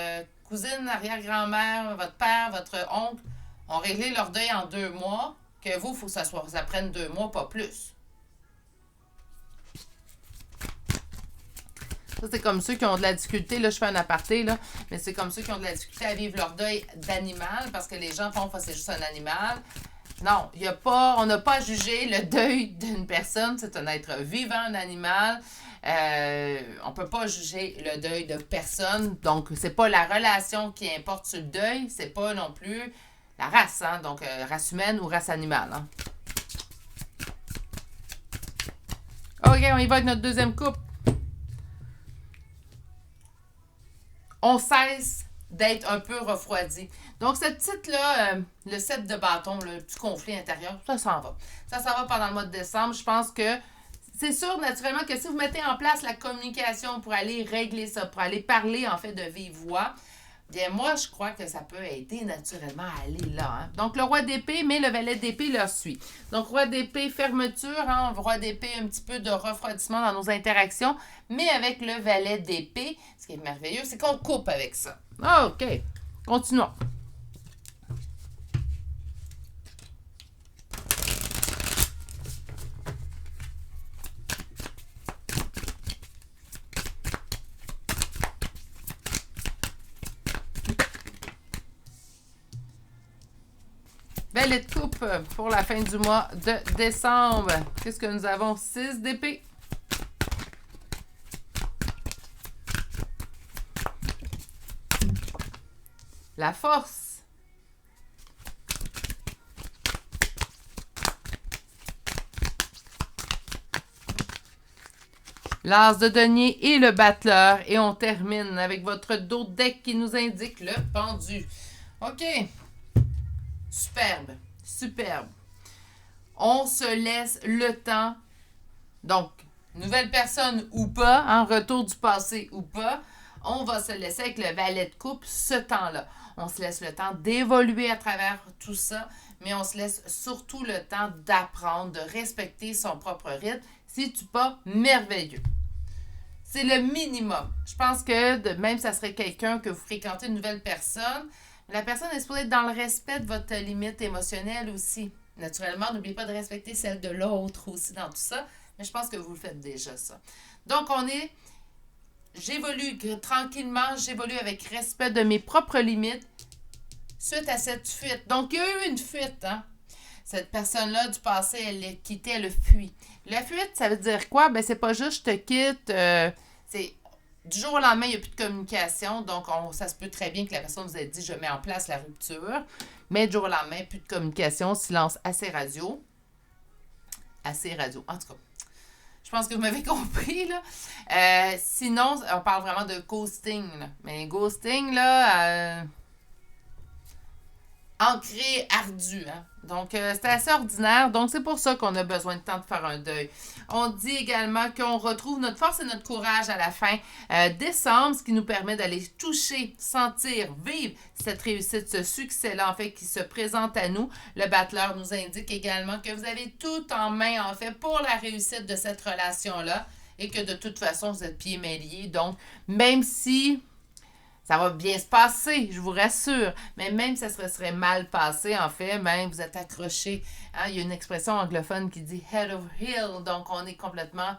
cousine, arrière-grand-mère, votre père, votre oncle ont réglé leur deuil en 2 mois que vous, il faut que ça prenne 2 mois, pas plus. Ça, c'est comme ceux qui ont de la difficulté, là, je fais un aparté, là, mais c'est comme ceux qui ont de la difficulté à vivre leur deuil d'animal, parce que les gens font que c'est juste un animal. Non, on n'a pas à juger le deuil d'une personne, c'est un être vivant, un animal. On ne peut pas juger le deuil de personne, donc c'est pas la relation qui importe sur le deuil, c'est pas non plus la race, hein, donc race humaine ou race animale. Hein. OK, on y va avec notre deuxième couple. On cesse d'être un peu refroidi. Donc, cette petite-là, le 7 de bâton, le petit conflit intérieur, ça s'en va. Ça s'en va pendant le mois de décembre. Je pense que c'est sûr, naturellement, que si vous mettez en place la communication pour aller régler ça, pour aller parler, en fait, de vive voix, bien, moi, je crois que ça peut aider naturellement à aller là. Hein. Donc, le roi d'épée, mais le valet d'épée leur suit. Donc, roi d'épée, fermeture. Hein, roi d'épée, un petit peu de refroidissement dans nos interactions. Mais avec le valet d'épée, ce qui est merveilleux, c'est qu'on coupe avec ça. OK. Continuons. Valet de coupe pour la fin du mois de décembre. Qu'est-ce que nous avons? 6 d'épée. La force. L'as de denier et le battleur. Et on termine avec votre dos de deck qui nous indique le pendu. OK. Superbe. Superbe. On se laisse le temps. Donc, nouvelle personne ou pas, en retour du passé ou pas, on va se laisser avec le valet de coupe ce temps-là. On se laisse le temps d'évoluer à travers tout ça, mais on se laisse surtout le temps d'apprendre, de respecter son propre rythme. C'est-tu pas merveilleux? C'est le minimum. Je pense que même si ça serait quelqu'un que vous fréquentez, une nouvelle personne, la personne est supposée être dans le respect de votre limite émotionnelle aussi. Naturellement, n'oubliez pas de respecter celle de l'autre aussi dans tout ça, mais je pense que vous le faites déjà ça. Donc, j'évolue tranquillement, j'évolue avec respect de mes propres limites suite à cette fuite. Donc, il y a eu une fuite, hein? Cette personne-là du passé, elle l'a quitté, elle a fui. La fuite, ça veut dire quoi? Ben, c'est pas juste je te quitte, c'est du jour au lendemain, il n'y a plus de communication. Donc, ça se peut très bien que la personne vous ait dit je mets en place la rupture. Mais du jour au lendemain, plus de communication, silence assez radio. Assez radio, en tout cas. Je pense que vous m'avez compris, là. Sinon, on parle vraiment de ghosting, là. Mais ghosting, là, ancré, ardu, hein. Donc, c'est assez ordinaire. Donc, c'est pour ça qu'on a besoin de temps de faire un deuil. On dit également qu'on retrouve notre force et notre courage à la fin décembre, ce qui nous permet d'aller toucher, sentir, vivre cette réussite, ce succès-là, en fait, qui se présente à nous. Le battleur nous indique également que vous avez tout en main, en fait, pour la réussite de cette relation-là et que de toute façon, vous êtes pieds mains liés. Donc, même si ça va bien se passer, je vous rassure. Mais même si ça serait mal passé, en fait, ben, vous êtes accrochés. Hein? Il y a une expression anglophone qui dit « head over heel ». Donc, on est complètement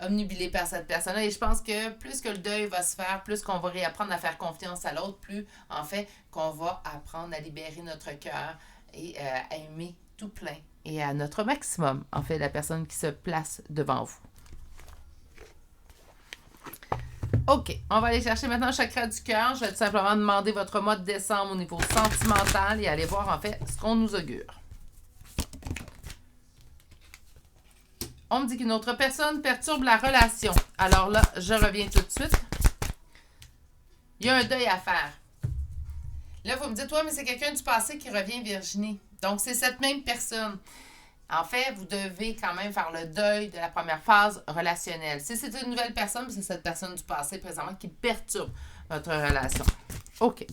omnubilé par cette personne-là. Et je pense que plus que le deuil va se faire, plus qu'on va réapprendre à faire confiance à l'autre, plus, en fait, qu'on va apprendre à libérer notre cœur et à aimer tout plein et à notre maximum, en fait, la personne qui se place devant vous. OK, on va aller chercher maintenant le chakra du cœur. Je vais tout simplement demander votre mois de décembre au niveau sentimental et aller voir en fait ce qu'on nous augure. On me dit qu'une autre personne perturbe la relation. Alors là, je reviens tout de suite. Il y a un deuil à faire. Là, vous me dites, ouais, mais c'est quelqu'un du passé qui revient, Virginie. Donc, c'est cette même personne. En fait, vous devez quand même faire le deuil de la première phase relationnelle. Si c'est une nouvelle personne, c'est cette personne du passé présentement qui perturbe votre relation. OK.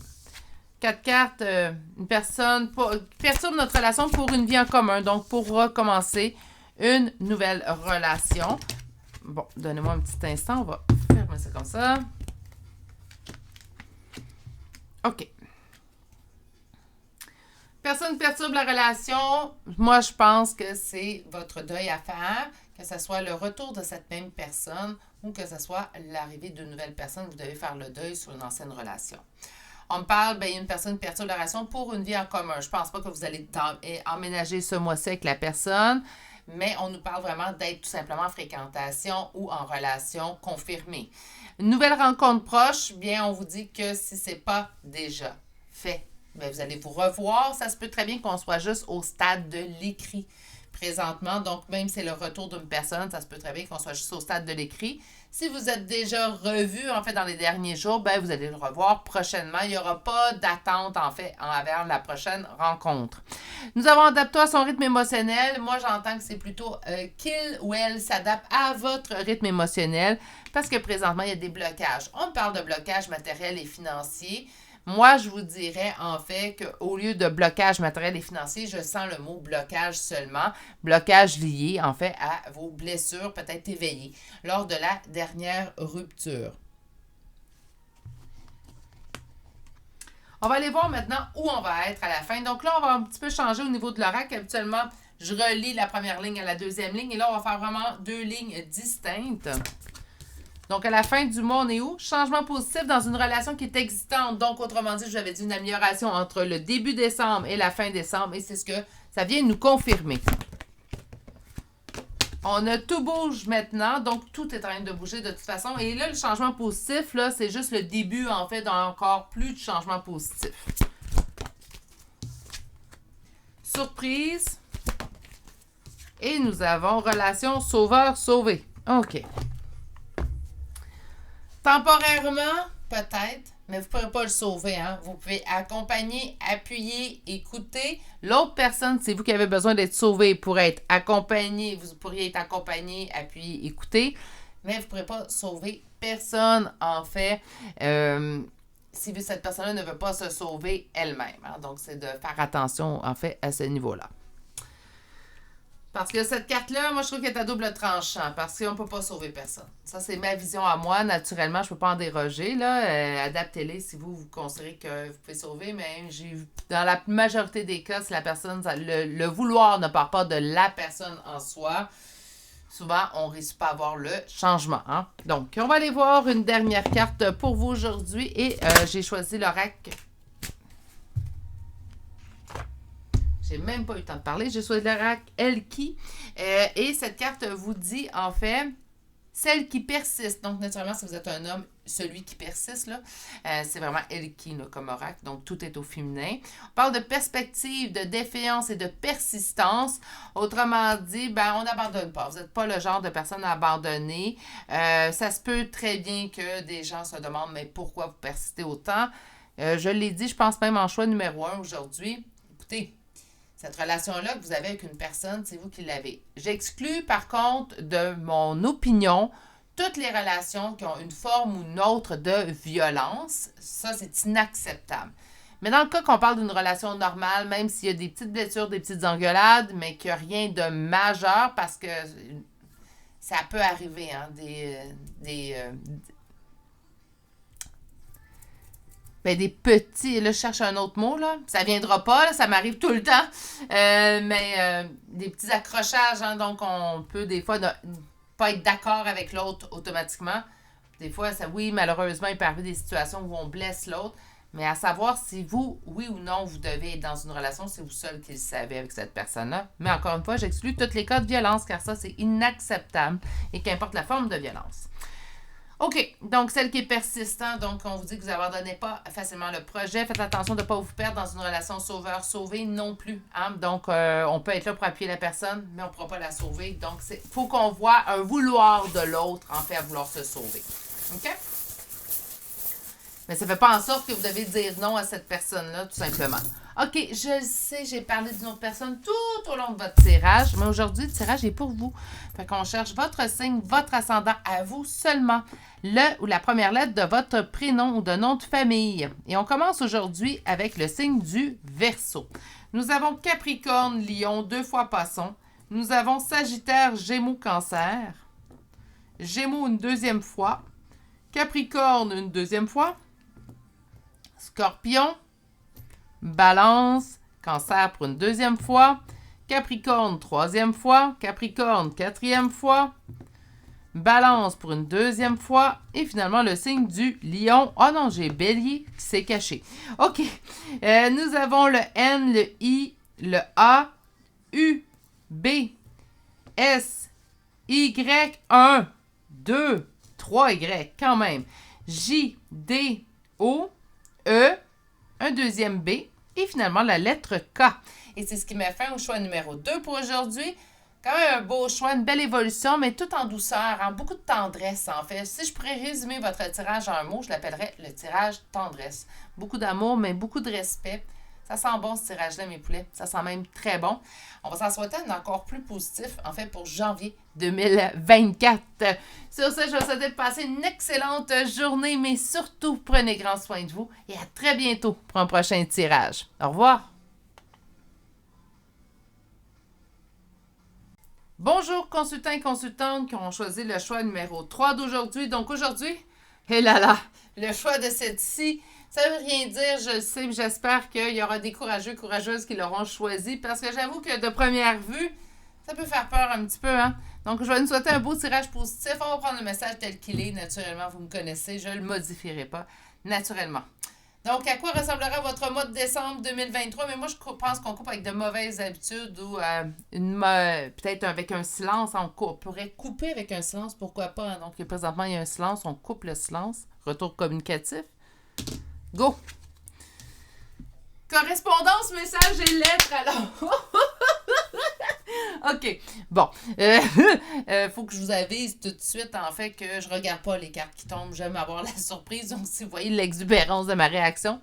4 cartes, une personne perturbe notre relation pour une vie en commun, donc pour recommencer une nouvelle relation. Bon, donnez-moi un petit instant, on va fermer ça comme ça. OK. Personne perturbe la relation. Moi, je pense que c'est votre deuil à faire, que ce soit le retour de cette même personne ou que ce soit l'arrivée d'une nouvelle personne. Vous devez faire le deuil sur une ancienne relation. On me parle, bien, une personne perturbe la relation pour une vie en commun. Je ne pense pas que vous allez emménager ce mois-ci avec la personne, mais on nous parle vraiment d'être tout simplement en fréquentation ou en relation confirmée. Une nouvelle rencontre proche, bien, on vous dit que si ce n'est pas déjà fait, bien, vous allez vous revoir. Ça se peut très bien qu'on soit juste au stade de l'écrit présentement. Donc, même si c'est le retour d'une personne, ça se peut très bien qu'on soit juste au stade de l'écrit. Si vous êtes déjà revu, en fait, dans les derniers jours, ben vous allez le revoir prochainement. Il n'y aura pas d'attente, en fait, envers la prochaine rencontre. Nous avons adapté à son rythme émotionnel. Moi, j'entends que c'est plutôt qu'il ou elle s'adapte à votre rythme émotionnel parce que présentement, il y a des blocages. On parle de blocages matériels et financiers. Moi, je vous dirais en fait qu'au lieu de blocage matériel et financier, je sens le mot blocage seulement. Blocage lié en fait à vos blessures peut-être éveillées lors de la dernière rupture. On va aller voir maintenant où on va être à la fin. Donc là, on va un petit peu changer au niveau de l'oracle. Habituellement, je relie la première ligne à la deuxième ligne. Et là, on va faire vraiment 2 lignes distinctes. Donc, à la fin du mois, on est où? Changement positif dans une relation qui est existante. Donc, autrement dit, je vous avais dit une amélioration entre le début décembre et la fin décembre. Et c'est ce que ça vient nous confirmer. On a tout bouge maintenant. Donc, tout est en train de bouger de toute façon. Et là, le changement positif, là, c'est juste le début, en fait, d'encore plus de changements positifs. Surprise. Et nous avons relation sauveur-sauvé. OK. Temporairement, peut-être, mais vous ne pourrez pas le sauver. Hein? Vous pouvez accompagner, appuyer, écouter. L'autre personne, c'est vous qui avez besoin d'être sauvé pour être accompagné. Vous pourriez être accompagné, appuyer, écouter, mais vous ne pourrez pas sauver personne, en fait, si cette personne-là ne veut pas se sauver elle-même. Hein? Donc, c'est de faire attention, en fait, à ce niveau-là. Parce que cette carte-là, moi, je trouve qu'elle est à double tranchant parce qu'on ne peut pas sauver personne. Ça, c'est ma vision à moi. Naturellement, je ne peux pas en déroger. Là. Adaptez-les si vous considérez que vous pouvez sauver. Mais dans la majorité des cas, si la personne, le vouloir ne part pas de la personne en soi, souvent, on ne réussit pas à avoir le changement. Hein? Donc, on va aller voir une dernière carte pour vous aujourd'hui. Et j'ai choisi l'oracle. J'ai même pas eu le temps de parler. J'ai choisi l'oracle Elki. Et cette carte vous dit, en fait, celle qui persiste. Donc, naturellement, si vous êtes un homme, celui qui persiste, là, c'est vraiment Elki là, comme oracle. Donc, tout est au féminin. On parle de perspective, de défiance et de persistance. Autrement dit, ben, on n'abandonne pas. Vous n'êtes pas le genre de personne à abandonner. Ça se peut très bien que des gens se demandent, mais pourquoi vous persistez autant? Je l'ai dit, je pense même en choix numéro 1 aujourd'hui. Écoutez, cette relation-là que vous avez avec une personne, c'est vous qui l'avez. J'exclus, par contre, de mon opinion, toutes les relations qui ont une forme ou une autre de violence. Ça, c'est inacceptable. Mais dans le cas qu'on parle d'une relation normale, même s'il y a des petites blessures, des petites engueulades, mais qu'il n'y a rien de majeur, parce que ça peut arriver, hein, des petits, là je cherche un autre mot, là, ça viendra pas, là, ça m'arrive tout le temps, mais des petits accrochages, hein, donc on peut des fois ne pas être d'accord avec l'autre automatiquement. Des fois, ça, oui, malheureusement, il peut arriver des situations où on blesse l'autre, mais à savoir si vous, oui ou non, vous devez être dans une relation, c'est vous seul qui le savez avec cette personne-là. Mais encore une fois, j'exclus tous les cas de violence, car ça, c'est inacceptable, et qu'importe la forme de violence. OK, donc celle qui est persistante, donc on vous dit que vous n'abandonnez pas facilement le projet. Faites attention de ne pas vous perdre dans une relation sauveur-sauvé non plus. Hein? Donc, on peut être là pour appuyer la personne, mais on ne pourra pas la sauver. Donc, il faut qu'on voit un vouloir de l'autre, en fait, à vouloir se sauver. OK? Mais ça ne fait pas en sorte que vous devez dire non à cette personne-là, tout simplement. OK, je le sais, j'ai parlé d'une autre personne tout au long de votre tirage, mais aujourd'hui, le tirage est pour vous. Fait qu'on cherche votre signe, votre ascendant, à vous seulement. Le ou la première lettre de votre prénom ou de nom de famille. Et on commence aujourd'hui avec le signe du Verseau. Nous avons Capricorne, Lion, 2 fois Poisson. Nous avons Sagittaire, Gémeaux, Cancer. Gémeaux une deuxième fois. Capricorne une deuxième fois. Scorpion. Balance, Cancer pour une deuxième fois, Capricorne troisième fois, Capricorne quatrième fois, Balance pour une deuxième fois et finalement le signe du Lion. Oh non, j'ai Bélier qui s'est caché. OK. Nous avons le N, le I, le A, U, B, S, Y, 1, 2, 3 Y quand même. J, D, O, E, un deuxième B et finalement la lettre K. Et c'est ce qui met fin au choix numéro 2 pour aujourd'hui. Quand même un beau choix, une belle évolution, mais tout en douceur, en beaucoup de tendresse en fait. Si je pourrais résumer votre tirage en un mot, je l'appellerais le tirage tendresse. Beaucoup d'amour, mais beaucoup de respect. Ça sent bon ce tirage-là, mes poulets. Ça sent même très bon. On va s'en souhaiter un encore plus positif, en fait, pour janvier 2024. Sur ce, je vous souhaite de passer une excellente journée, mais surtout, prenez grand soin de vous et à très bientôt pour un prochain tirage. Au revoir. Bonjour, consultants et consultantes qui ont choisi le choix numéro 3 d'aujourd'hui. Donc aujourd'hui, hé là là, le choix de cette-ci, ça veut rien dire, je le sais, j'espère qu'il y aura des courageux, courageuses qui l'auront choisi parce que j'avoue que de première vue, ça peut faire peur un petit peu, hein? Donc, je vais nous souhaiter un beau tirage positif. On va prendre le message tel qu'il est. Naturellement, vous me connaissez, je ne le modifierai pas, naturellement. Donc, à quoi ressemblera votre mois de décembre 2023? Mais moi, je pense qu'on coupe avec de mauvaises habitudes ou peut-être avec un silence. On pourrait couper avec un silence, pourquoi pas? Hein? Donc, présentement, il y a un silence, on coupe le silence. Retour communicatif. Go! Correspondance, message et lettres, alors. OK. Bon. Faut que je vous avise tout de suite, en fait, que je regarde pas les cartes qui tombent. J'aime avoir la surprise. Donc, si vous voyez l'exubérance de ma réaction,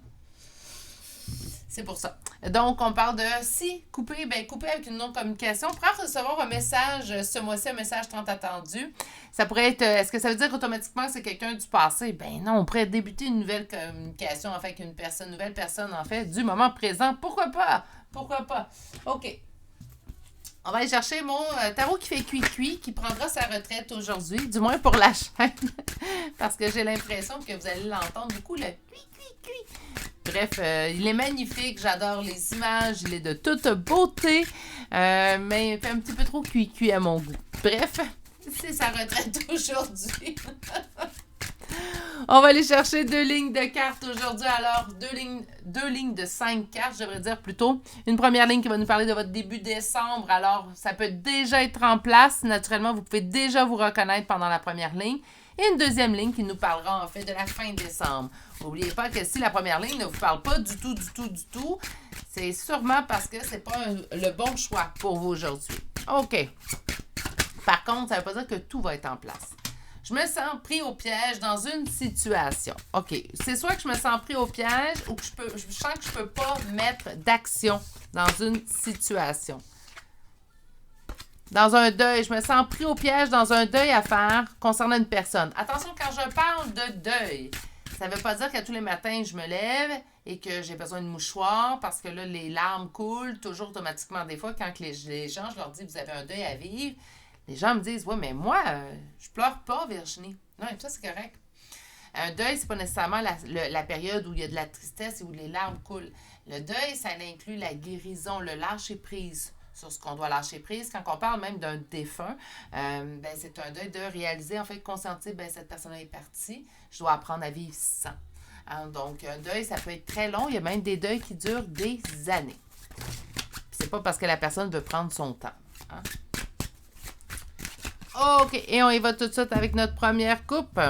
c'est pour ça. Donc, on parle de si couper, couper avec une non-communication. Pour recevoir un message ce mois-ci, un message tant attendu. Ça pourrait être, est-ce que ça veut dire automatiquement que c'est quelqu'un du passé? Ben non, on pourrait débuter une nouvelle communication, en fait, avec une personne, nouvelle personne, en fait, du moment présent. Pourquoi pas? Pourquoi pas? OK. On va aller chercher mon tarot qui fait cuit-cuit, qui prendra sa retraite aujourd'hui, du moins pour la chaîne, parce que j'ai l'impression que vous allez l'entendre beaucoup, le cuit-cuit-cuit. Bref, il est magnifique, j'adore les images, il est de toute beauté, mais il fait un petit peu trop cuit-cuit à mon goût. Bref, c'est sa retraite aujourd'hui. On va aller chercher 2 lignes de cartes aujourd'hui. Alors, deux lignes de 5 cartes, je devrais dire plutôt. Une première ligne qui va nous parler de votre début décembre. Alors, ça peut déjà être en place. Naturellement, vous pouvez déjà vous reconnaître pendant la première ligne. Et une deuxième ligne qui nous parlera en fait de la fin décembre. N'oubliez pas que si la première ligne ne vous parle pas du tout, c'est sûrement parce que c'est pas le bon choix pour vous aujourd'hui. OK. Par contre, ça ne veut pas dire que tout va être en place. Je me sens pris au piège dans une situation. OK. C'est soit que je me sens pris au piège ou que je sens que je ne peux pas mettre d'action dans une situation. Dans un deuil, je me sens pris au piège dans un deuil à faire concernant une personne. Attention, quand je parle de deuil, ça ne veut pas dire qu'à tous les matins, je me lève et que j'ai besoin de mouchoirs parce que là, les larmes coulent toujours automatiquement. Des fois, quand les gens, je leur dis, vous avez un deuil à vivre, les gens me disent, ouais, mais moi, je pleure pas, Virginie. Non, ça, c'est correct. Un deuil, c'est pas nécessairement la période où il y a de la tristesse et où les larmes coulent. Le deuil, ça inclut la guérison, le lâcher-prise sur ce qu'on doit lâcher prise. Quand on parle même d'un défunt, c'est un deuil de réaliser, en fait, consentir, cette personne est partie, je dois apprendre à vivre sans. Hein, donc, un deuil, ça peut être très long. Il y a même des deuils qui durent des années. C'est pas parce que la personne veut prendre son temps. Hein? OK, et on y va tout de suite avec notre première coupe.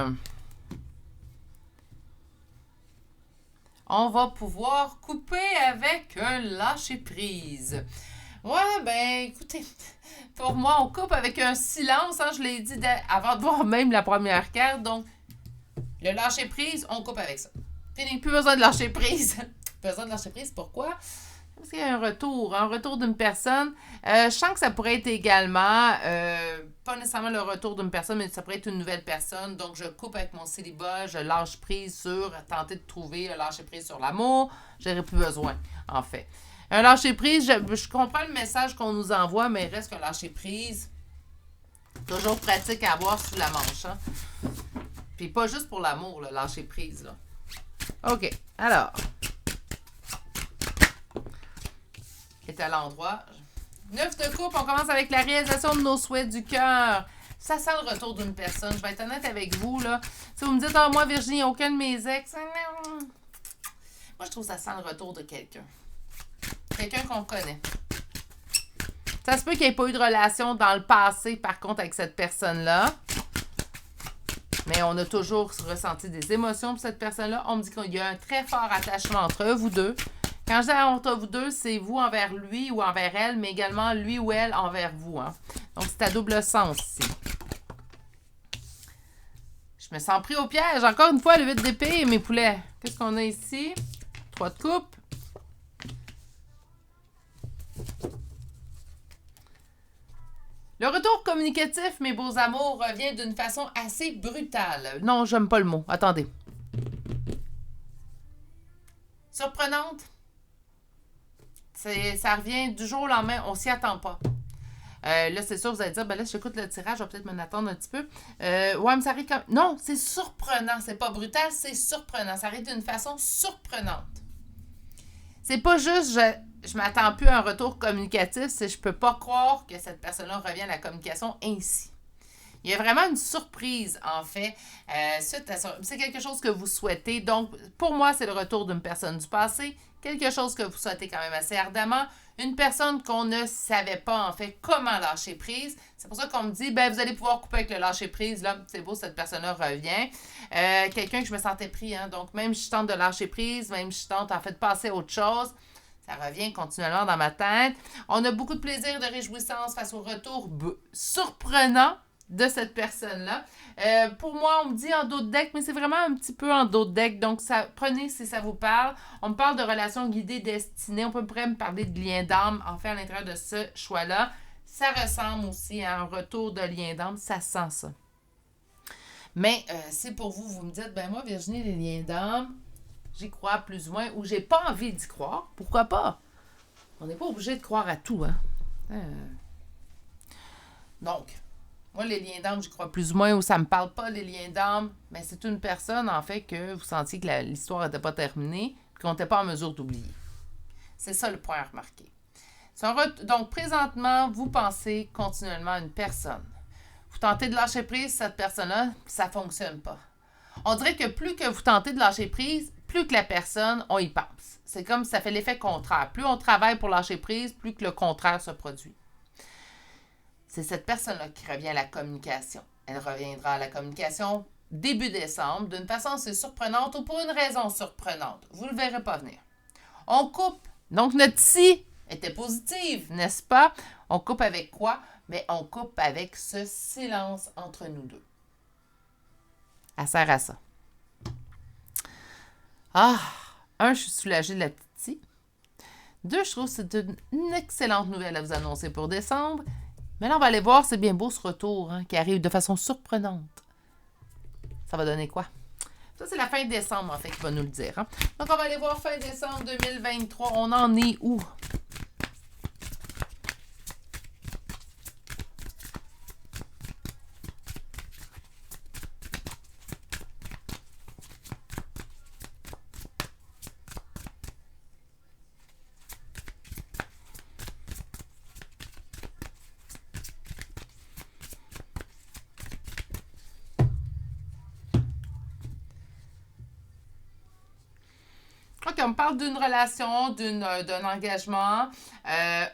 on va pouvoir couper avec un lâcher-prise. Ouais, ben, écoutez, pour moi, on coupe avec un silence, hein, je l'ai dit avant de voir même la première carte. Donc, le lâcher-prise, on coupe avec ça. Fini, plus besoin de lâcher-prise. Plus besoin de lâcher-prise, pourquoi? Parce qu'il y a un retour d'une personne. Je sens que ça pourrait être également, pas nécessairement le retour d'une personne, mais ça pourrait être une nouvelle personne. Donc, je coupe avec mon célibat, je lâche prise sur tenter de trouver un lâcher prise sur l'amour. J'aurais plus besoin, en fait. Un lâcher prise, je comprends le message qu'on nous envoie, mais il reste qu'un lâcher prise, toujours pratique à avoir sous la manche. Hein? Puis pas juste pour l'amour, le lâcher prise. Là. OK, alors. Est à l'endroit. 9 de coupe, on commence avec la réalisation de nos souhaits du cœur. Ça sent le retour d'une personne. Je vais être honnête avec vous, là. Si vous me dites, moi, Virginie, aucun de mes ex. Moi, je trouve que ça sent le retour de quelqu'un. Quelqu'un qu'on connaît. Ça se peut qu'il n'y ait pas eu de relation dans le passé, par contre, avec cette personne-là. Mais on a toujours ressenti des émotions pour cette personne-là. On me dit qu'il y a un très fort attachement entre vous deux. Quand je dis entre vous deux, c'est vous envers lui ou envers elle, mais également lui ou elle envers vous. Hein. Donc, c'est à double sens ici. Je me sens pris au piège. Encore une fois, le 8 d'épée, mes poulets. Qu'est-ce qu'on a ici? 3 de coupe. Le retour communicatif, mes beaux amours, revient d'une façon assez brutale. Non, j'aime pas le mot. Attendez. Surprenante. Ça revient du jour au lendemain, on s'y attend pas. Là, c'est sûr, vous allez dire, ben là, j'écoute le tirage, je vais peut-être m'en attendre un petit peu. Ouais, mais ça arrive quand... Non, c'est surprenant. C'est pas brutal, c'est surprenant. Ça arrive d'une façon surprenante. C'est pas juste, je m'attends plus à un retour communicatif, c'est je peux pas croire que cette personne-là revient à la communication ainsi. Il y a vraiment une surprise, en fait. C'est quelque chose que vous souhaitez. Donc, pour moi, c'est le retour d'une personne du passé. Quelque chose que vous souhaitez quand même assez ardemment. Une personne qu'on ne savait pas, en fait, comment lâcher prise. C'est pour ça qu'on me dit, ben vous allez pouvoir couper avec le lâcher prise. Là, c'est beau, cette personne-là revient. Quelqu'un que je me sentais pris, hein. Donc, même si je tente de lâcher prise, même si je tente, en fait, de passer à autre chose, ça revient continuellement dans ma tête. On a beaucoup de plaisir et de réjouissance face au retour surprenant de cette personne-là. Pour moi, on me dit en dos de deck, mais c'est vraiment un petit peu en dos de deck. Donc, prenez si ça vous parle. On me parle de relations guidées, destinées. On peut me parler de lien d'âme, en fait, à l'intérieur de ce choix-là. Ça ressemble aussi à un retour de lien d'âme. Ça sent ça. Mais si pour vous, vous me dites, ben moi, Virginie, les liens d'âme, j'y crois plus ou moins, ou j'ai pas envie d'y croire, pourquoi pas? On n'est pas obligé de croire à tout, hein? Donc, moi, les liens d'âme, j'y crois plus ou moins, ou ça me parle pas, les liens d'âme, mais c'est une personne, en fait, que vous sentiez que l'histoire n'était pas terminée, et qu'on n'était pas en mesure d'oublier. C'est ça le point à remarquer. Donc, présentement, vous pensez continuellement à une personne. Vous tentez de lâcher prise, cette personne-là, ça ne fonctionne pas. On dirait que plus que vous tentez de lâcher prise, plus que la personne, on y pense. C'est comme si ça fait l'effet contraire. Plus on travaille pour lâcher prise, plus que le contraire se produit. C'est cette personne-là qui revient à la communication. Elle reviendra à la communication début décembre, d'une façon assez surprenante ou pour une raison surprenante. Vous ne le verrez pas venir. On coupe. Donc, notre si était positive, n'est-ce pas? On coupe avec quoi? Mais on coupe avec ce silence entre nous deux. Elle sert à ça. Ah! 1, je suis soulagée de la petite. 2, je trouve que c'est une excellente nouvelle à vous annoncer pour décembre. Mais là, on va aller voir, c'est bien beau ce retour qui arrive de façon surprenante. Ça va donner quoi? Ça, c'est la fin décembre, en fait, qui va nous le dire. Hein? Donc, on va aller voir fin décembre 2023. On en est où? OK, on me parle d'une relation, d'un engagement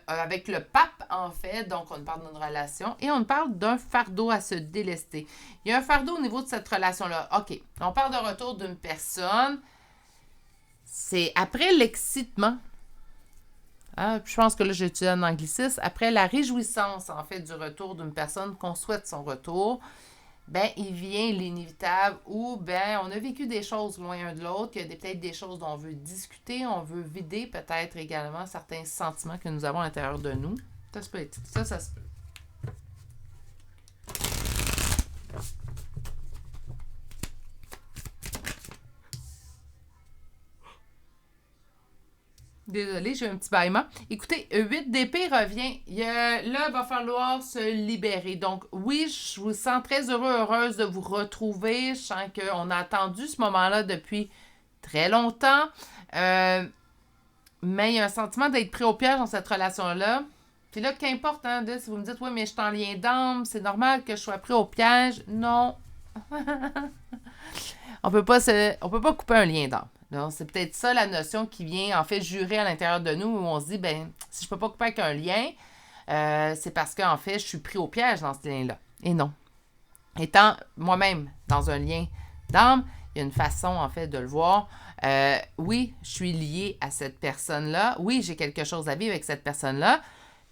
avec le pape, en fait. Donc, on parle d'une relation et on parle d'un fardeau à se délester. Il y a un fardeau au niveau de cette relation-là. OK, on parle de retour d'une personne C'est après l'excitement. Hein, je pense que là, j'ai utilisé un anglicisme. Après la réjouissance, en fait, du retour d'une personne qu'on souhaite son retour, ben, il vient l'inévitable où, ben, on a vécu des choses loin un de l'autre, qu'il y a peut-être des choses dont on veut discuter, on veut vider peut-être également certains sentiments que nous avons à l'intérieur de nous. Ça se peut être. Ça se peut. Désolée, j'ai eu un petit bâillement. Écoutez, 8 d'épée revient. Là, il va falloir se libérer. Donc, oui, je vous sens très heureuse de vous retrouver. Je sens qu'on a attendu ce moment-là depuis très longtemps. Mais il y a un sentiment d'être pris au piège dans cette relation-là. Puis là, qu'importe, hein, si vous me dites, oui, mais je suis en lien d'âme, c'est normal que je sois pris au piège. Non. On peut pas couper un lien d'âme. Donc, c'est peut-être ça la notion qui vient en fait jurer à l'intérieur de nous où on se dit, ben, si je peux pas couper avec un lien, c'est parce qu'en fait, je suis pris au piège dans ce lien-là. Et non. Étant moi-même dans un lien d'âme, il y a une façon en fait de le voir. Oui, je suis liée à cette personne-là. Oui, j'ai quelque chose à vivre avec cette personne-là,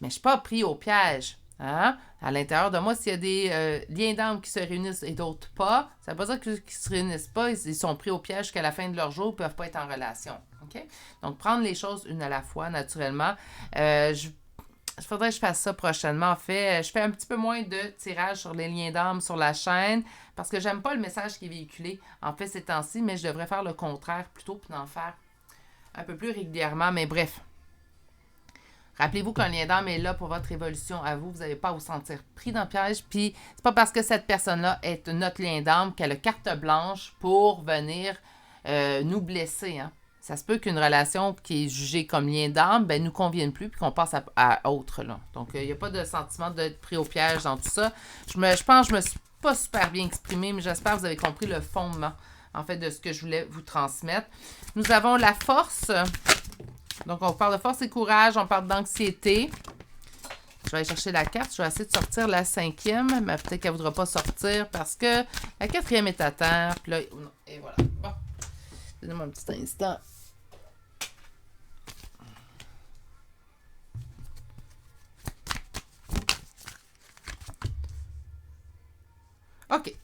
mais je ne suis pas pris au piège. Hein? À l'intérieur de moi, s'il y a des liens d'âme qui se réunissent et d'autres pas, ça ne veut pas dire qu'ils ne se réunissent pas, ils sont pris au piège jusqu'à la fin de leur jour, ils ne peuvent pas être en relation. Okay? Donc, prendre les choses une à la fois, naturellement. Il faudrait que je fasse ça prochainement. En fait, je fais un petit peu moins de tirage sur les liens d'âme sur la chaîne parce que j'aime pas le message qui est véhiculé en fait ces temps-ci, mais je devrais faire le contraire plutôt puis d'en faire un peu plus régulièrement. Mais bref, rappelez-vous qu'un lien d'âme est là pour votre évolution à vous. Vous n'allez pas à vous sentir pris dans le piège. Puis c'est pas parce que cette personne-là est notre lien d'âme qu'elle a carte blanche pour venir nous blesser. Hein. Ça se peut qu'une relation qui est jugée comme lien d'âme ben, nous convienne plus puis qu'on passe à autre. Là. Donc, il n'y a pas de sentiment d'être pris au piège dans tout ça. Je pense que je me suis pas super bien exprimée, mais j'espère que vous avez compris le fondement, en fait, de ce que je voulais vous transmettre. Nous avons la force. Donc, on parle de force et courage, on parle d'anxiété. Je vais aller chercher la carte. Je vais essayer de sortir la 5e, mais peut-être qu'elle ne voudra pas sortir parce que la 4e est à terre. Puis là, et voilà. Bon. Donnez-moi un petit instant. OK.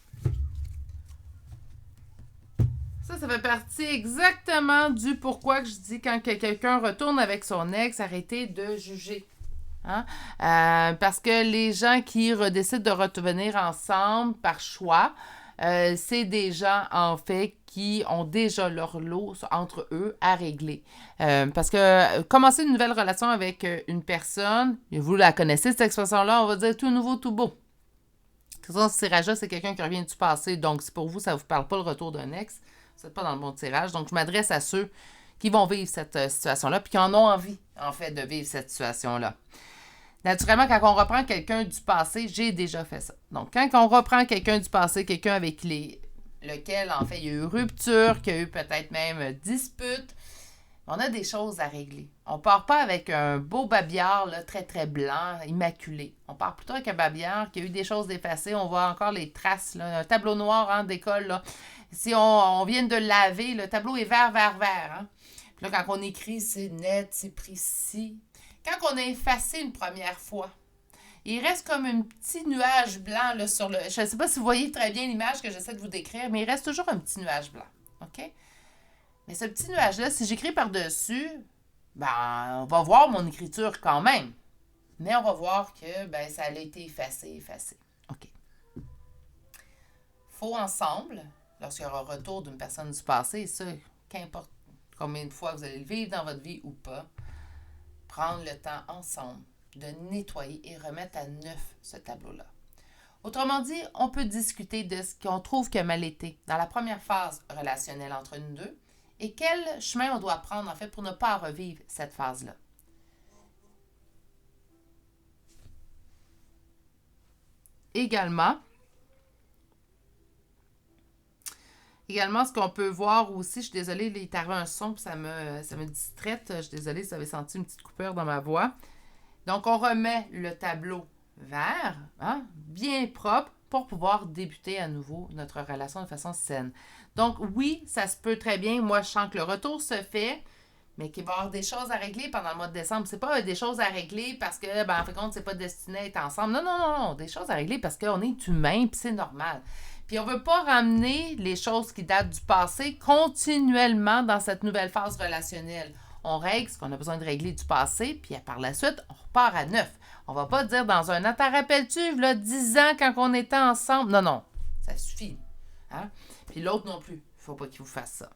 Ça fait partie exactement du pourquoi que je dis quand quelqu'un retourne avec son ex, arrêtez de juger. Hein? Parce que les gens qui décident de revenir ensemble par choix, c'est des gens, en fait, qui ont déjà leur lot entre eux à régler. Parce que commencer une nouvelle relation avec une personne, vous la connaissez, cette expression-là, on va dire tout nouveau, tout beau. Ce tirage-là, c'est quelqu'un qui revient du passé. Donc, si pour vous, ça ne vous parle pas le retour d'un ex, vous n'êtes pas dans le bon tirage. Donc, je m'adresse à ceux qui vont vivre cette situation-là puis qui en ont envie, en fait, de vivre cette situation-là. Naturellement, quand on reprend quelqu'un du passé, j'ai déjà fait ça. Donc, quand on reprend quelqu'un du passé, quelqu'un avec lequel, en fait, il y a eu rupture, qu'il y a eu peut-être même dispute, on a des choses à régler. On ne part pas avec un beau babillard là, très, très blanc, immaculé. On part plutôt avec un babillard qui a eu des choses effacées. On voit encore les traces, là, un tableau noir hein, d'école. Là. Si on vient de laver, le tableau est vert, vert, vert. Hein. Puis là, quand on écrit, c'est net, c'est précis. Quand on a effacé une première fois, il reste comme un petit nuage blanc là, sur le... Je ne sais pas si vous voyez très bien l'image que j'essaie de vous décrire, mais il reste toujours un petit nuage blanc. OK? Mais ce petit nuage-là, si j'écris par-dessus, ben, on va voir mon écriture quand même. Mais on va voir que ben, ça a été effacé. OK. Faut ensemble, lorsqu'il y aura un retour d'une personne du passé, et ça, qu'importe combien de fois vous allez le vivre dans votre vie ou pas, prendre le temps ensemble de nettoyer et remettre à neuf ce tableau-là. Autrement dit, on peut discuter de ce qu'on trouve qui a mal été dans la première phase relationnelle entre nous deux et quel chemin on doit prendre en fait pour ne pas revivre cette phase-là. Également, ce qu'on peut voir aussi, je suis désolée, il est arrivé un son, ça me distraite. Je suis désolée si vous avez senti une petite coupure dans ma voix. Donc, on remet le tableau vert, hein, bien propre, pour pouvoir débuter à nouveau notre relation de façon saine. Donc oui, ça se peut très bien. Moi, je sens que le retour se fait, mais qu'il va y avoir des choses à régler pendant le mois de décembre. C'est pas des choses à régler parce que, en fin de compte, c'est pas destiné à être ensemble. Non, non, non, non. Des choses à régler parce qu'on est humain, puis c'est normal. Puis on veut pas ramener les choses qui datent du passé continuellement dans cette nouvelle phase relationnelle. On règle ce qu'on a besoin de régler du passé, puis par la suite, on repart à neuf. On va pas dire dans un an, t'en rappelles-tu, là, 10 ans quand on était ensemble? Non, non, ça suffit. Hein? Puis l'autre non plus. Il ne faut pas qu'il vous fasse ça.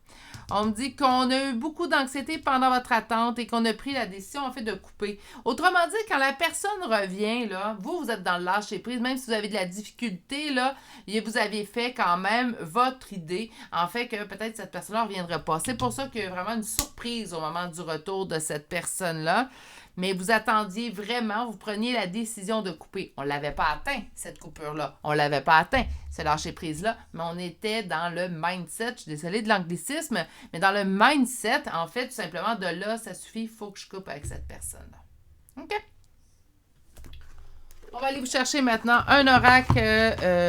On me dit qu'on a eu beaucoup d'anxiété pendant votre attente et qu'on a pris la décision, en fait, de couper. Autrement dit, quand la personne revient, là, vous êtes dans le lâcher-prise, même si vous avez de la difficulté, là, et vous avez fait quand même votre idée, en fait, que peut-être cette personne-là ne reviendra pas. C'est pour ça qu'il y a vraiment une surprise au moment du retour de cette personne-là. Mais vous attendiez vraiment, vous preniez la décision de couper. On ne l'avait pas atteint, cette coupure-là. On ne l'avait pas atteint, ce lâcher-prise-là, mais on était dans le mindset, je suis désolée de l'anglicisme, mais dans le mindset, en fait, tout simplement, de là, ça suffit, il faut que je coupe avec cette personne-là. OK? On va aller vous chercher maintenant un oracle.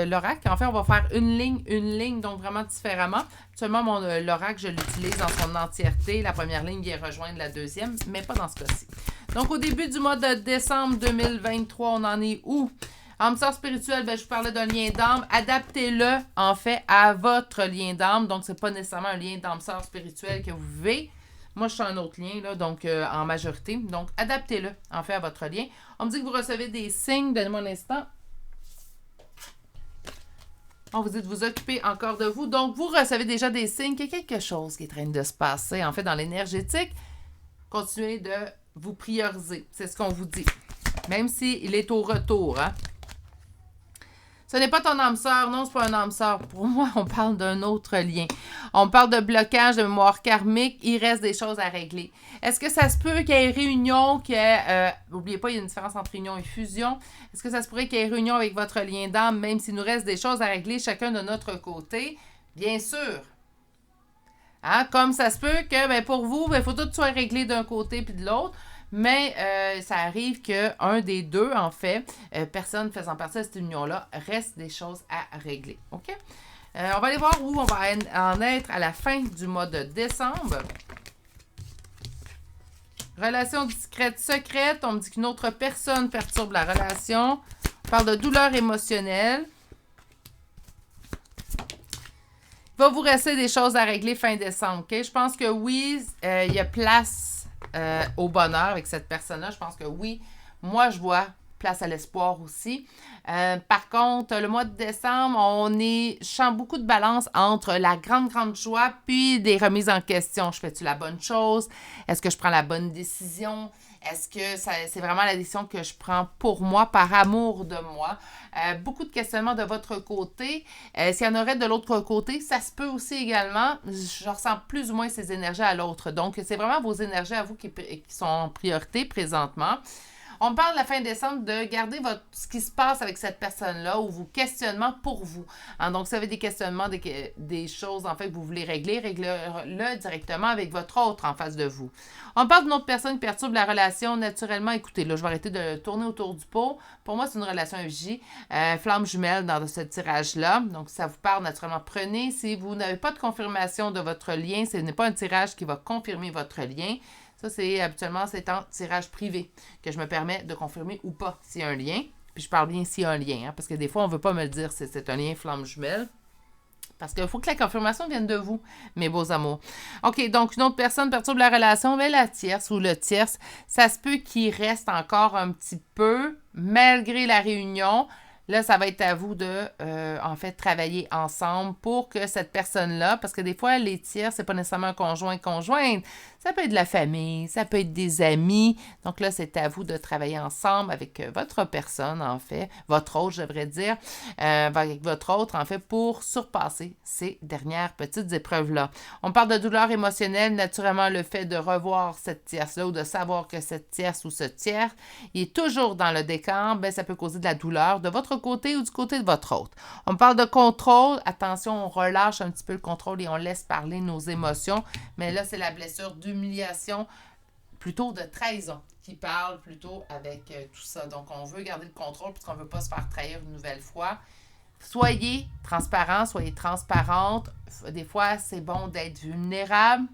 L'oracle, en fait, on va faire une ligne, donc vraiment différemment. Seulement, l'oracle, je l'utilise dans son entièreté. La première ligne vient rejoindre la deuxième, mais pas dans ce cas-ci. Donc, au début du mois de décembre 2023, on en est où? Âme sœur spirituelle, je vous parlais d'un lien d'âme. Adaptez-le, en fait, à votre lien d'âme. Donc, c'est pas nécessairement un lien d'âme sœur spirituelle que vous vivez. Moi, je suis un autre lien, là, donc en majorité. Donc, adaptez-le, en fait, à votre lien. On me dit que vous recevez des signes. Donnez-moi un instant. On vous dit de vous occuper encore de vous. Donc, vous recevez déjà des signes qu'il y a quelque chose qui est en train de se passer. En fait, dans l'énergétique, continuez de vous prioriser. C'est ce qu'on vous dit. Même s'il est au retour, hein. Ce n'est pas ton âme sœur, non, c'est pas un âme sœur. Pour moi, on parle d'un autre lien. On parle de blocage, de mémoire karmique. Il reste des choses à régler. Est-ce que ça se peut qu'il y ait réunion, n'oubliez pas, il y a une différence entre réunion et fusion. Est-ce que ça se pourrait qu'il y ait réunion avec votre lien d'âme, même s'il nous reste des choses à régler chacun de notre côté? Bien sûr. Hein? Comme ça se peut que, pour vous, il faut tout soit réglé d'un côté puis de l'autre. Mais ça arrive qu'un des deux, en fait, personne faisant partie de cette union-là, reste des choses à régler. OK? On va aller voir où on va en être à la fin du mois de décembre. Relation discrète, secrète. On me dit qu'une autre personne perturbe la relation. On parle de douleur émotionnelle. Il va vous rester des choses à régler fin décembre. OK? Je pense que oui, il y a place au bonheur avec cette personne-là. Je pense que oui, moi je vois place à l'espoir aussi. Par contre, le mois de décembre, je sens beaucoup de balance entre la grande joie puis des remises en question. Je fais-tu la bonne chose? Est-ce que je prends la bonne décision? Est-ce que c'est vraiment la décision que je prends pour moi, par amour de moi? Beaucoup de questionnements de votre côté. S'il y en aurait de l'autre côté, ça se peut aussi également. Je ressens plus ou moins ces énergies à l'autre. Donc, c'est vraiment vos énergies à vous qui sont en priorité présentement. On parle de la fin décembre de garder ce qui se passe avec cette personne-là ou vos questionnements pour vous. Hein, donc, si vous avez des questionnements, des choses en fait que vous voulez régler, réglez-le directement avec votre autre en face de vous. On parle d'une autre personne qui perturbe la relation naturellement. Écoutez, là, je vais arrêter de tourner autour du pot. Pour moi, c'est une relation FJ, flamme jumelle dans ce tirage-là. Donc, ça vous parle naturellement. Prenez. Si vous n'avez pas de confirmation de votre lien, ce n'est pas un tirage qui va confirmer votre lien. Ça, habituellement, c'est en tirage privé que je me permets de confirmer ou pas s'il y a un lien. Puis je parle bien s'il y a un lien, hein, parce que des fois, on ne veut pas me le dire si c'est un lien flamme jumelle. Parce qu'il faut que la confirmation vienne de vous, mes beaux amours. OK, donc une autre personne perturbe la relation, mais la tierce ou le tierce, ça se peut qu'il reste encore un petit peu, malgré la réunion. Là, ça va être à vous de, en fait, travailler ensemble pour que cette personne-là, parce que des fois, les tiers, c'est pas nécessairement un conjointe. Ça peut être de la famille, ça peut être des amis. Donc là, c'est à vous de travailler ensemble avec votre personne, en fait, votre autre, je devrais dire, avec votre autre, en fait, pour surpasser ces dernières petites épreuves-là. On parle de douleur émotionnelle, naturellement, le fait de revoir cette tierce-là ou de savoir que cette tierce ou ce tiers, il est toujours dans le décor, ça peut causer de la douleur de votre côté ou du côté de votre autre. On parle de contrôle. Attention, on relâche un petit peu le contrôle et on laisse parler nos émotions. Mais là, c'est la blessure d'humiliation, plutôt de trahison, qui parle plutôt avec tout ça. Donc, on veut garder le contrôle puisqu'on ne veut pas se faire trahir une nouvelle fois. Soyez transparent, soyez transparente. Des fois, c'est bon d'être vulnérable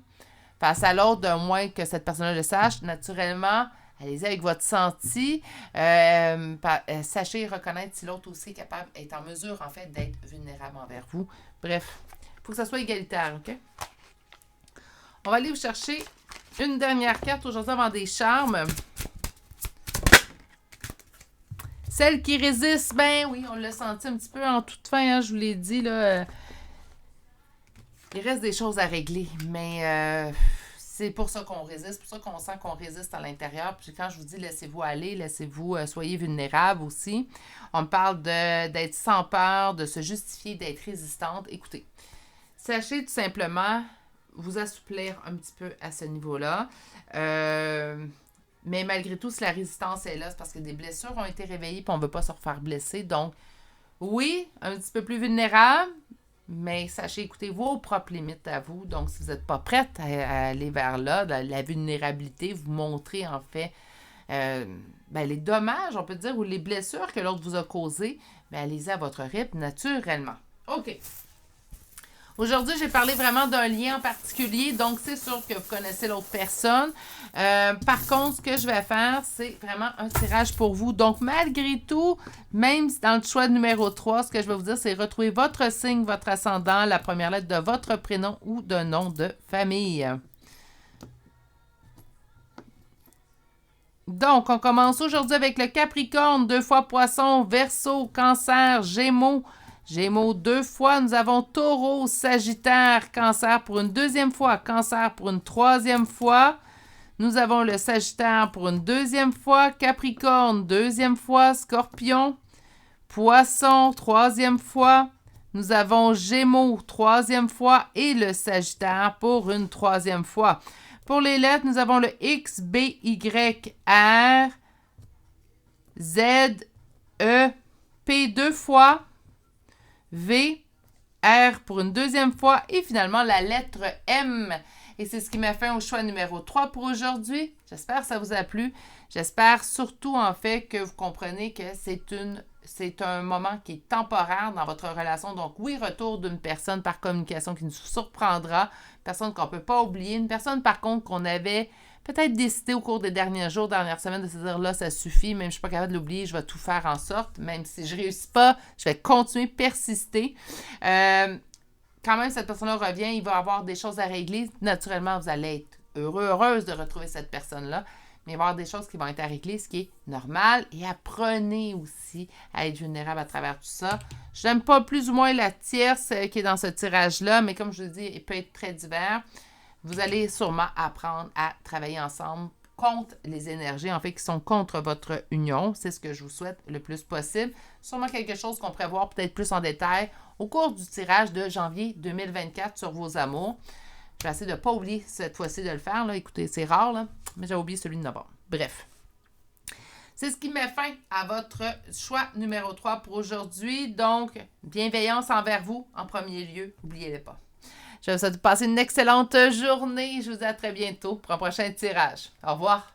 face à l'autre, d'un moins que cette personne-là le sache. Naturellement, allez-y avec votre senti. Sachez reconnaître si l'autre aussi est en mesure, en fait, d'être vulnérable envers vous. Bref, il faut que ça soit égalitaire, OK? On va aller vous chercher une dernière carte aujourd'hui avant des charmes. Celle qui résiste, ben oui, on l'a senti un petit peu en toute fin, hein, je vous l'ai dit, là. Il reste des choses à régler, mais c'est pour ça qu'on résiste, c'est pour ça qu'on sent qu'on résiste à l'intérieur. Puis quand je vous dis laissez-vous aller, laissez-vous, soyez vulnérable aussi. On me parle d'être sans peur, de se justifier, d'être résistante. Écoutez, sachez tout simplement vous assouplir un petit peu à ce niveau-là. Mais malgré tout, si la résistance est là, c'est parce que des blessures ont été réveillées et on ne veut pas se refaire blesser. Donc, oui, un petit peu plus vulnérable, mais sachez écouter vos propres limites à vous. Donc, si vous n'êtes pas prête à aller vers là, la vulnérabilité, vous montrez en fait les dommages, on peut dire, ou les blessures que l'autre vous a causées, mais allez-y à votre rythme naturellement. OK. Aujourd'hui, j'ai parlé vraiment d'un lien en particulier, donc c'est sûr que vous connaissez l'autre personne. Par contre, ce que je vais faire, c'est vraiment un tirage pour vous. Donc, malgré tout, même dans le choix numéro 3, ce que je vais vous dire, c'est retrouver votre signe, votre ascendant, la première lettre de votre prénom ou de nom de famille. Donc, on commence aujourd'hui avec le Capricorne, 2 fois Poisson, Verseau, Cancer, Gémeaux. Gémeaux 2 fois, nous avons Taureau, Sagittaire, Cancer pour une deuxième fois, Cancer pour une troisième fois. Nous avons le Sagittaire pour une deuxième fois, Capricorne, deuxième fois, Scorpion, Poisson, troisième fois. Nous avons Gémeaux, troisième fois et le Sagittaire pour une troisième fois. Pour les lettres, nous avons le X, B, Y, R, Z, E, P 2 fois. V, R pour une deuxième fois et finalement la lettre M. Et c'est ce qui m'a fait au choix numéro 3 pour aujourd'hui. J'espère que ça vous a plu. J'espère surtout en fait que vous comprenez que c'est un moment qui est temporaire dans votre relation. Donc oui, retour d'une personne par communication qui nous surprendra, une personne qu'on ne peut pas oublier, une personne par contre qu'on avait peut-être décidé au cours des derniers jours, dernières semaines, de se dire là, ça suffit, même si je ne suis pas capable de l'oublier, je vais tout faire en sorte, même si je ne réussis pas, je vais continuer, persister. Quand même, cette personne-là revient, il va avoir des choses à régler. Naturellement, vous allez être heureuse de retrouver cette personne-là, mais il va y avoir des choses qui vont être à régler, ce qui est normal. Et apprenez aussi à être vulnérable à travers tout ça. Je n'aime pas plus ou moins la tierce qui est dans ce tirage-là, mais comme je vous dis, il peut être très divers. Vous allez sûrement apprendre à travailler ensemble contre les énergies, en fait, qui sont contre votre union. C'est ce que je vous souhaite le plus possible. Sûrement quelque chose qu'on pourrait voir peut-être plus en détail au cours du tirage de janvier 2024 sur vos amours. Je vais essayer de ne pas oublier cette fois-ci de le faire. Là. Écoutez, c'est rare, là, mais j'ai oublié celui de novembre. Bref. C'est ce qui met fin à votre choix numéro 3 pour aujourd'hui. Donc, bienveillance envers vous en premier lieu. N'oubliez-le pas. Je vous souhaite de passer une excellente journée. Je vous dis à très bientôt pour un prochain tirage. Au revoir.